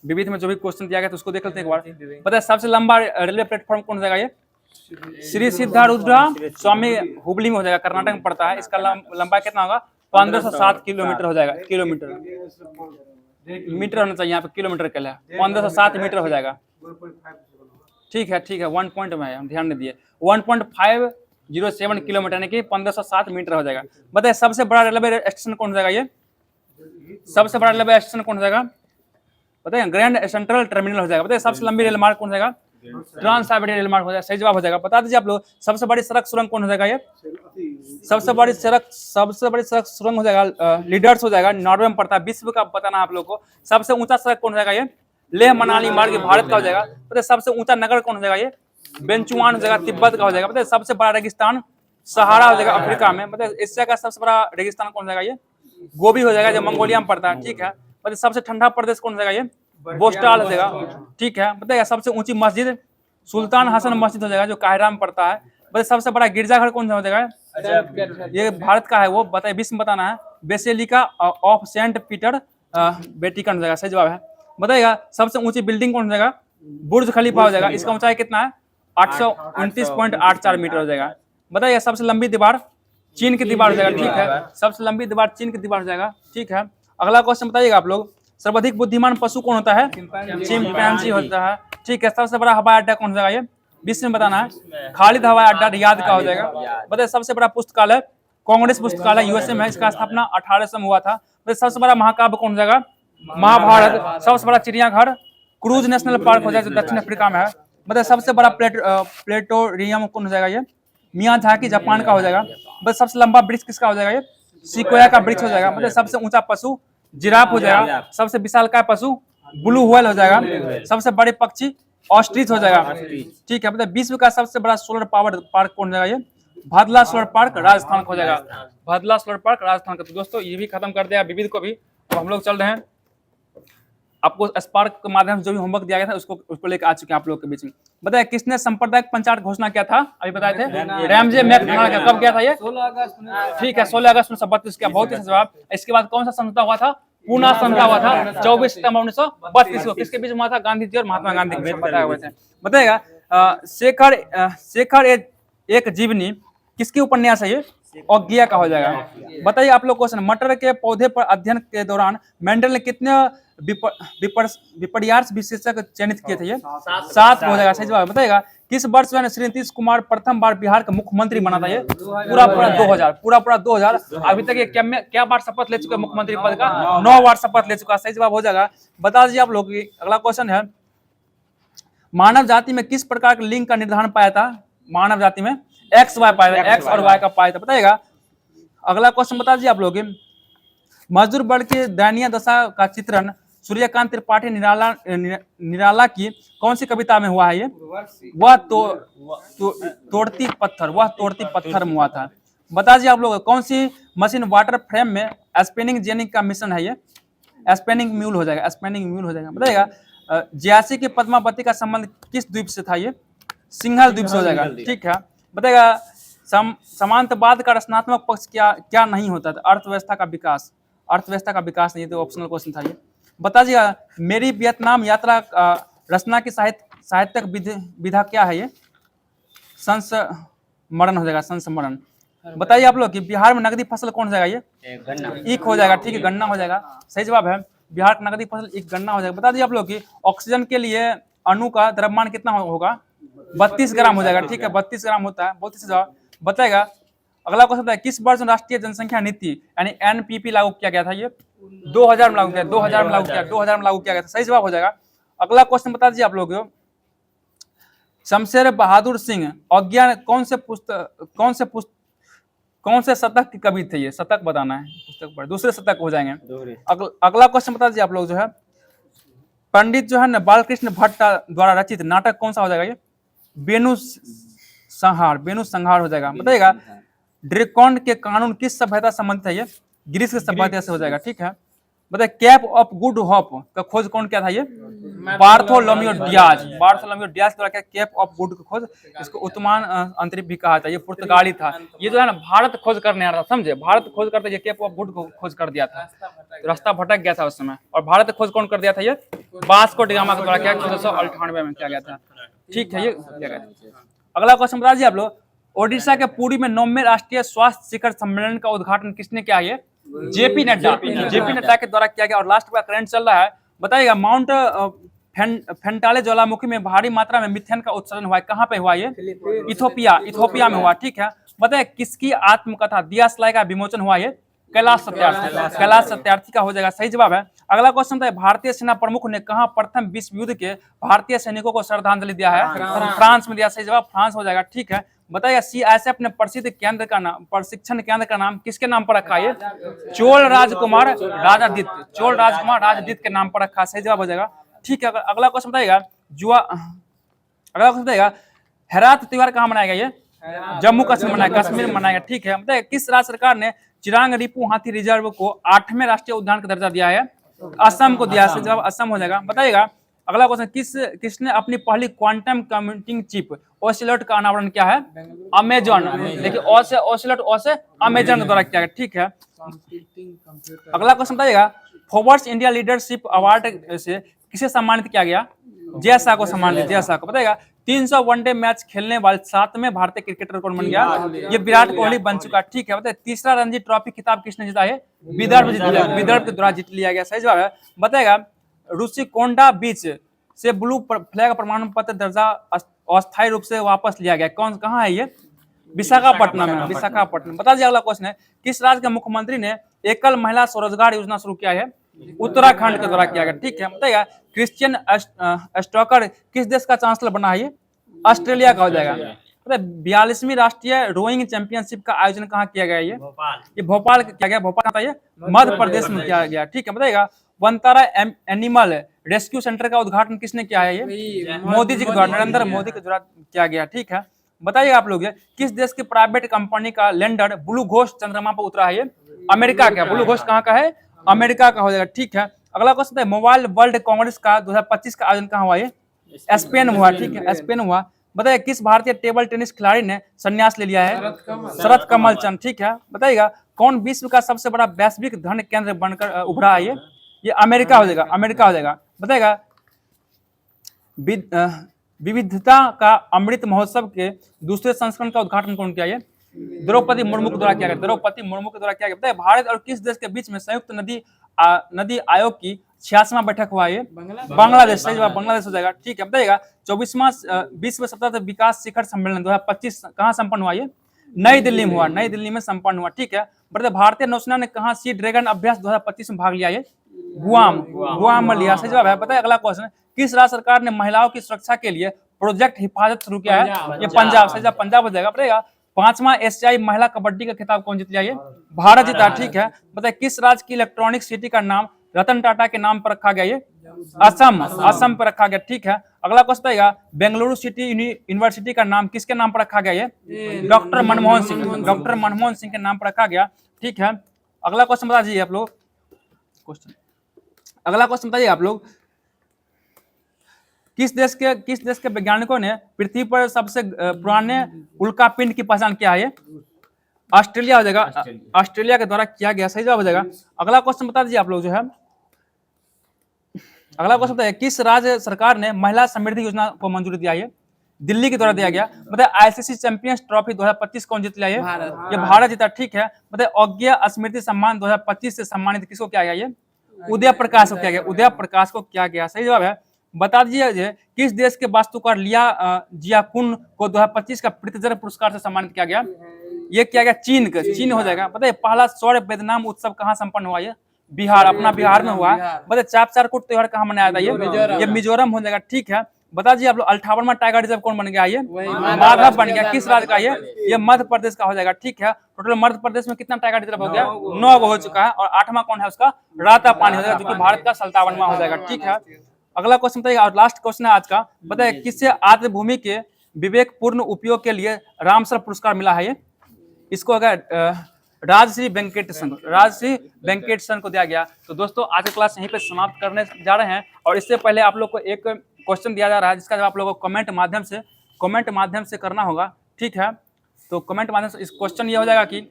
विविध में जो भी क्वेश्चन दिया गया तो उसको देख लेते हैं एक बार। पता है सबसे लंबा रेलवे प्लेटफॉर्म कौन जाएगा? ये श्री सिद्धारूढ़ स्वामी हुबली में हो जाएगा, कर्नाटक में पड़ता है। इसका लंबाई कितना होगा? 1507 किलोमीटर हो जाएगा। किलोमीटर, मीटर होना चाहिए यहाँ पे, किलोमीटर के लिए 1507 मीटर हो जाएगा, ठीक है, ठीक है। 1 पॉइंट में हम ध्यान नहीं दिए, 1.507 किलोमीटर यानी कि 1507 मीटर हो जाएगा। बताइए सबसे बड़ा रेलवे स्टेशन कौन हो जाएगा? ये सबसे बड़ा रेलवे स्टेशन कौन हो जाएगा? बताइए ग्रैंड सेंट्रल टर्मिनल हो जाएगा। बताइए सबसे लंबी रेल मार्ग कौन हो जाएगा? ट्रांस साइबेरियन रेल मार्ग हो जाएगा, सही जवाब हो जाएगा। बता दीजिए आप लोग सबसे बड़ी सड़क सुरंग कौन हो जाएगा ये? सबसे बड़ी सड़क सुरंग हो जाएगा लीडर्स हो जाएगा, नॉर्वे में पड़ता है। विश्व का बताना आप लोग को। सबसे ऊंचा सड़क कौन हो जाएगा ये? लेह मनाली मार्ग भारत का हो जाएगा। पता है सबसे ऊंचा नगर कौन हो जाएगा ये? बेंचुआन हो जाएगा, तिब्बत का हो जाएगा। पता है सबसे बड़ा रेगिस्तान सहारा हो जाएगा अफ्रीका में। मतलब एशिया का सबसे बड़ा रेगिस्तान कौन हो जाएगा ये? गोबी हो जाएगा, जो मंगोलिया में पड़ता है, ठीक है। मतलब सबसे ठंडा प्रदेश कौन हो जाएगा ये? बोस्टाल हो जाएगा, ठीक है। बताइए सबसे ऊंची मस्जिद सुल्तान हसन मस्जिद हो जाएगा, जो काहिरा में पड़ता है। बताइए सबसे बड़ा गिरजाघर कौन सा हो जाएगा? ये भारत का है वो, बताइए विश्व में बताना है। Basilica of Saint Peter Vatican हो जाएगा, सही जवाब है। बताइएगा सबसे ऊंची बिल्डिंग कौन हो जाएगा? बुर्ज खलीफा हो जाएगा। इसका ऊंचाई कितना है? 829.84 मीटर हो जाएगा। बताइए सबसे लंबी दीवार चीन की दीवार हो जाएगा, ठीक है। सबसे लंबी दीवार चीन की दीवार हो जाएगा, ठीक है। अगला क्वेश्चन बताइएगा आप लोग, सर्वाधिक बुद्धिमान पशु कौन होता है? चिंपैंजी होता है, ठीक है। सबसे बड़ा हवाई अड्डा कौन हो जाएगा ये? विश्व में बताना है। खालिद हवाई अड्डा रियाद का हो जाएगा। बताइए सबसे बड़ा पुस्तकालय कांग्रेस पुस्तकालय यूएसए में, इसका स्थापना 1800 में हुआ था। बताइए सबसे बड़ा महाकाव्य कौन हो जाएगा? महाभारत। सबसे बड़ा चिड़ियाघर क्रूज नेशनल पार्क हो जाएगा, जो दक्षिण अफ्रीका में है। बताइए सबसे बड़ा प्लेटोरियम कौन हो जाएगा ये? मियाजाकी जापान का हो जाएगा। बस सबसे लंबा वृक्ष किसका हो जाएगा ये? सिकोया का वृक्ष हो जाएगा। मतलब सबसे ऊंचा पशु जिराफ हो जाएगा। सबसे विशालकाय पशु ब्लू व्हेल हो जाएगा। सबसे बड़े पक्षी ऑस्ट्रिच हो जाएगा, ठीक है। मतलब विश्व का सबसे बड़ा सोलर पावर पार्क कौन हो जाएगा ये? भादला सोलर पार्क राजस्थान का हो जाएगा। भादला सोलर पार्क राजस्थान का। तो दोस्तों ये भी खत्म कर दिया विविध को भी। अब हम लोग चल रहे हैं, आपको स्पार्क के माध्यम से जो भी होमवर्क दिया गया था उसको लेकर आ चुके हैं आप लोग के बीच में। बताया किसने सांप्रदायिक पंचायत घोषणा किया था? अभी बताए थे रैमजे मैकडोनाल्ड। कब किया था ये? 16 अगस्त, ठीक है, 16 अगस्त 1932 का। बहुत ही अच्छा जवाब। इसके बाद कौन सा समझौता हुआ था? पूना समझौता हुआ था 24 सितंबर 1932 को। किसके बीच में हुआ था? गांधी जी और महात्मा गांधी के बीच में। बताया हुआ था। बताएगा शेखर एक जीवनी किसकी उपन्यास है ये? औगिया का हो जाएगा। बताइए आप लोग क्वेश्चन, मटर के पौधे पर अध्ययन के दौरान मेंडल ने कितने विपर्यास विशेषज्ञ चयनित किए थे ये? 7 हो जाएगा, सही जवाब। बताएगा किस वर्ष में श्री नीतीश कुमार प्रथम बार बिहार का मुख्यमंत्री बना था ये? पूरा 2000। अभी तक ये क्या बार शपथ ले चुका है मुख्यमंत्री पद का? 9 बार शपथ ले चुका, सही जवाब हो जाएगा। बता दीजिए आप लोग। अगला क्वेश्चन है, मानव जाति में किस प्रकार के लिंग का निर्धारण पाया था? मानव जाति में एक्स वाई पाया था, एक्स और वाई का पाया था। बताइएगा अगला क्वेश्चन बता दीजिए आप लोग, मजदूर वर्ग की दयनीय दशा का चित्रण सूर्यकांत त्रिपाठी निराला की कौन सी कविता में हुआ है ये? वह तोड़ती पत्थर में हुआ था। बता दीजिए आप लोग कौन सी मशीन वाटर फ्रेम में स्पिनिंग जेनी का मिशन है ये? स्पिनिंग म्यूल हो जाएगा, स्पिनिंग म्यूल हो जाएगा। बताइएगा झांसी की पद्मावती का संबंध किस द्वीप से था ये? सिंघल द्वीप से हो जाएगा, ठीक है। बताइएगा समांतवाद का रचनात्मक पक्ष क्या नहीं होता था? अर्थव्यवस्था का विकास नहीं। तो ऑप्शनल क्वेश्चन था ये। बता दीजिएगा मेरी वियतनाम यात्रा रचना की साहित्यिक विधा क्या है ये? संस्मरण हो जाएगा, संस्मरण। बताइए आप लोग कि बिहार में नकदी फसल कौन हो जाएगा ये? ईख हो जाएगा, ठीक है, गन्ना हो जाएगा, सही जवाब है। बिहार का नकदी फसल एक गन्ना हो जाएगा। बता दीजिए आप लोग कि ऑक्सीजन के लिए अणु का द्रव्यमान कितना होगा? 32 ग्राम हो जाएगा, ठीक है, 32 ग्राम होता है। बहुत ही जवाब। बताएगा अगला क्वेश्चन है, किस वर्ष राष्ट्रीय जनसंख्या नीति यानी एनपीपी लागू किया गया था ये? 2000 में लागू किया, 2000 में लागू किया गया था, सही जवाब हो जाएगा। अगला क्वेश्चन बता दीजिए आप लोग, शमशेर बहादुर सिंह औगिया कौन से शतक के कवि थे ये? शतक बताना है पुस्तक पर, दूसरे शतक हो जाएंगे। अगला क्वेश्चन बता दीजिए आप लोग, जो है पंडित जो है ना बालकृष्ण भट्ट द्वारा रचित नाटक कौन सा हो जाएगा ये? बेनु संहार हो जाएगा। बताइएगा ड्रेकॉन के कानून किस सभ्यता संबंधित है ये? ग्रीस के सभ्यता से हो जाएगा, ठीक है। बताइए कैप ऑफ गुड होप का खोज कौन किया था ये? बार्थोलोम्यू डियाज द्वारा क्या कैप ऑफ गुड की खोज? इसको उत्तमान अंतरिक्ष भी कहा था। ये पुर्तगाली था। ये जो है ना भारत खोज करने आ रहा था, समझे? भारत खोज करते ये कैप ऑफ गुड को खोज कर दिया था। रास्ता भटक गया था उस समय। और भारत खोज कौन कर दिया था ये? वास्को डी गामा के द्वारा क्या 1498 में किया गया था, ठीक है। ये अगला क्वेश्चन बता दीजिए आप लोग, ओडिशा के पुरी में 9वें राष्ट्रीय स्वास्थ्य शिखर सम्मेलन का उद्घाटन किसने किया है? जेपी नड्डा के द्वारा किया गया। और लास्ट का करंट चल रहा है। बताइएगा माउंट फेंटाले ज्वालामुखी में भारी मात्रा में मिथेन का उत्सर्जन हुआ है, कहाँ पे हुआ ये? इथोपिया में हुआ, ठीक है। बताइए किसकी आत्मकथा दिया सलाई का विमोचन हुआ ये? कैलाश सत्यार्थी का हो जाएगा सही जवाब है। अगला क्वेश्चन था भारतीय सेना प्रमुख ने कहा प्रथम विश्व युद्ध के भारतीय सैनिकों को श्रद्धांजलि दिया है? फ्रांस में दिया, सही जवाब फ्रांस हो जाएगा। ठीक है, बताइए सीआईएसएफ ने प्रसिद्ध केंद्र का नाम, प्रशिक्षण केंद्र का नाम किसके नाम पर रखा है? चोल राजकुमार राजादित्य, चोल राजकुमार राजादित्य के नाम पर रखा, सही जवाब हो जाएगा। ठीक है, अगला क्वेश्चन बताइएगा अगला क्वेश्चन बताइएगा हेरात त्योहार कहाँ मनाया गया? ये जम्मू कश्मीर मनाया, कश्मीर में मनाया। ठीक है, बताइए किस राज्य सरकार ने चिरांग रिपू हाथी रिजर्व को 8वें राष्ट्रीय उद्यान का दर्जा दिया है? असम को दिया है, जवाब असम हो जाएगा। बताइएगा अगला क्वेश्चन किसने अपनी पहली क्वांटम कंप्यूटिंग चिप ओसिलोट का अनावरण किया है? अमेजॉन। देखिए ओसिलोट अमेजॉन के द्वारा किया गया। ठीक है, अगला क्वेश्चन बताइएगा फोर्ब्स इंडिया लीडरशिप अवार्ड से किसे सम्मानित किया गया? जय शाह को सम्मानित, जय शाह को। बताइएगा 300 वनडे मैच खेलने वाले 7वें भारतीय क्रिकेटर कौन बन गया? ये विराट कोहली बन चुका। ठीक है, बताइए तीसरा रणजी ट्रॉफी खिताब किसने जीता है? विदर्भ जीत लिया, विदर्भ के द्वारा जीत लिया गया, सही जवाब है। बताइएगा रुचिकोंडा बीच से ब्लू फ्लैग प्रमाण पत्र दर्जा अस्थायी रूप से वापस लिया गया, कहाँ है ये? विशाखापट्टनम में, विशाखापट्टनम। बता दीजिए अगला क्वेश्चन है किस राज्य के मुख्यमंत्री ने एकल महिला स्वरोजगार योजना शुरू किया है? उत्तराखंड के द्वारा किया गया। ठीक है, बताइएगा क्रिश्चियन स्टॉकर किस देश का चांसलर बना है? ये ऑस्ट्रेलिया का हो जाएगा। 42वीं राष्ट्रीय रोइंग चैंपियनशिप का आयोजन कहाँ किया गया? ये भोपाल किया गया। भोपाल कहाँ था ये? मध्य प्रदेश में किया गया। ठीक है, बताइएगा वनतारा एनिमल रेस्क्यू सेंटर का उद्घाटन किसने किया है? ये मोदी जी के द्वारा, नरेंद्र मोदी के द्वारा किया गया। ठीक है, बताइए आप लोग किस देश की प्राइवेट कंपनी का लैंडर ब्लू घोस्ट चंद्रमा पर उतरा है? ये अमेरिका का। ब्लू घोस्ट कहाँ का है? अमेरिका का हो जाएगा। ठीक है, अगला क्वेश्चन है मोबाइल वर्ल्ड कांग्रेस का 2025 का आयोजन कहाँ हुआ? ये स्पेन हुआ। ठीक है, स्पेन हुआ। बताइए किस भारतीय टेबल टेनिस खिलाड़ी ने संन्यास ले लिया है? शरद कमल चंद। ठीक है, बताइएगा कौन विश्व का सबसे बड़ा वैश्विक धन केंद्र बनकर उभरा है? ये अमेरिका हो जाएगा, अमेरिका हो जाएगा। बताइएगा विविधता का अमृत महोत्सव के दूसरे संस्करण का उद्घाटन कौन किया? द्रौपदी मुर्मू के द्वारा किया गया, द्रौपदी मुर्मू के द्वारा किया गया। बताइए भारत और किस देश के बीच में संयुक्त नदी आयोग की 86वां बैठक हुआ है? बांग्लादेश, सही जवाब बांग्लादेश हो जाएगा। ठीक है, बताइएगा 24वां विश्व सतत विकास शिखर सम्मेलन 2025 कहाँ संपन्न हुआ? ये नई दिल्ली में हुआ, नई दिल्ली में संपन्न हुआ। ठीक है, बताइए भारतीय नौसेना ने कहाँ सी ड्रैगन अभ्यास 2025 में भाग लिया? ये गुआम में लिया, सही जवाब है। बताइए अगला क्वेश्चन किस राज्य सरकार ने महिलाओं की सुरक्षा के लिए प्रोजेक्ट हिफाजत शुरू किया है? ये पंजाब, सही जवाब पंजाब हो जाएगा। बताइएगा 5वां एशियाई महिला कबड्डी का खिताब कौन जीत लिया? ये भारत जीता। ठीक है, बताइए किस राज्य की इलेक्ट्रॉनिक सिटी का नाम रतन टाटा के नाम पर रखा गया? ये असम पर रखा गया। ठीक है, अगला क्वेश्चन आएगा बेंगलुरु सिटी यूनिवर्सिटी का नाम किसके नाम पर रखा गया? ये डॉक्टर मनमोहन सिंह, डॉक्टर मनमोहन सिंह के नाम पर रखा गया। ठीक है, अगला क्वेश्चन बता दीजिए आप लोग। अगला क्वेश्चन बताइए आप लोग किस देश के वैज्ञानिकों ने पृथ्वी पर सबसे पुराने उल्का पिंड की पहचान किया है? ऑस्ट्रेलिया हो जाएगा, ऑस्ट्रेलिया के द्वारा किया गया, सही जवाब हो जाएगा। अगला क्वेश्चन बता दीजिए आप लोग जो है, अगला क्वेश्चन बताइए किस राज्य सरकार ने महिला समृद्धि योजना को मंजूरी दिया है? दिल्ली के द्वारा दिया गया। बताइए आईसीसी चैंपियंस ट्रॉफी 2025 कौन जीत लिया? ये भारत जीता। ठीक है, बताइए अज्ञेय स्मृति सम्मान 2025 से सम्मानित किसको किया गया? ये उदय प्रकाश को किया गया, उदय प्रकाश को किया गया, सही जवाब है। बता दीजिए किस देश के वास्तुकार लिया जियाकुन को 2025 का प्रित्जर पुरस्कार से सम्मानित किया गया? ये किया गया चीन का, चीन हो जाएगा। बताइए पहला सौर वेदनाम उत्सव कहाँ संपन्न हुआ? ये बिहार, अपना बिहार में हुआ। बताइए चापचारकुट त्योहार कहाँ मनाया था? ये मिजोरम हो जाएगा। ठीक है, बता दीजिए आप लोग 58वां टाइगर रिजर्व कौन बन गया? ये माधव बन गया। किस राज्य का? ये मध्य प्रदेश का हो जाएगा। ठीक है, टोटल मध्य प्रदेश में कितना टाइगर रिजर्व हो गया? 9 हो चुका है। और 8वां कौन है उसका? राता पानी हो जाएगा, जो कि भारत का 57वां हो जाएगा। ठीक है, अगला क्वेश्चन बताइए और लास्ट क्वेश्चन है आज का। बताइए किससे आर्द्र भूमि के विवेकपूर्ण उपयोग के लिए रामसर पुरस्कार मिला है? ये इसको अगर राजश्री वेंकटेशन को दिया गया। तो दोस्तों आज का क्लास यहीं पे समाप्त करने जा रहे हैं। और इससे पहले आप लोग को एक क्वेश्चन दिया जा रहा है जिसका जवाब आप लोगों को कमेंट माध्यम से करना होगा। ठीक है, तो कमेंट माध्यम से इस क्वेश्चन ये हो जाएगा कि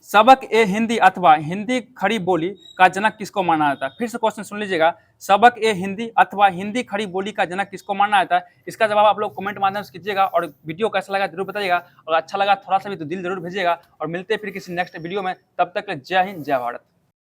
सबक ए हिंदी अथवा हिंदी खड़ी बोली का जनक किसको माना जाता है? फिर से क्वेश्चन सुन लीजिएगा, सबक ए हिंदी अथवा हिंदी खड़ी बोली का जनक किसको माना जाता है? इसका जवाब आप लोग कमेंट माध्यम से कीजिएगा। और वीडियो कैसा लगा जरूर बताइएगा, और अच्छा लगा थोड़ा सा भी तो दिल जरूर भेजिएगा। और मिलते हैं फिर किसी नेक्स्ट वीडियो में, तब तक जय हिंद जय भारत।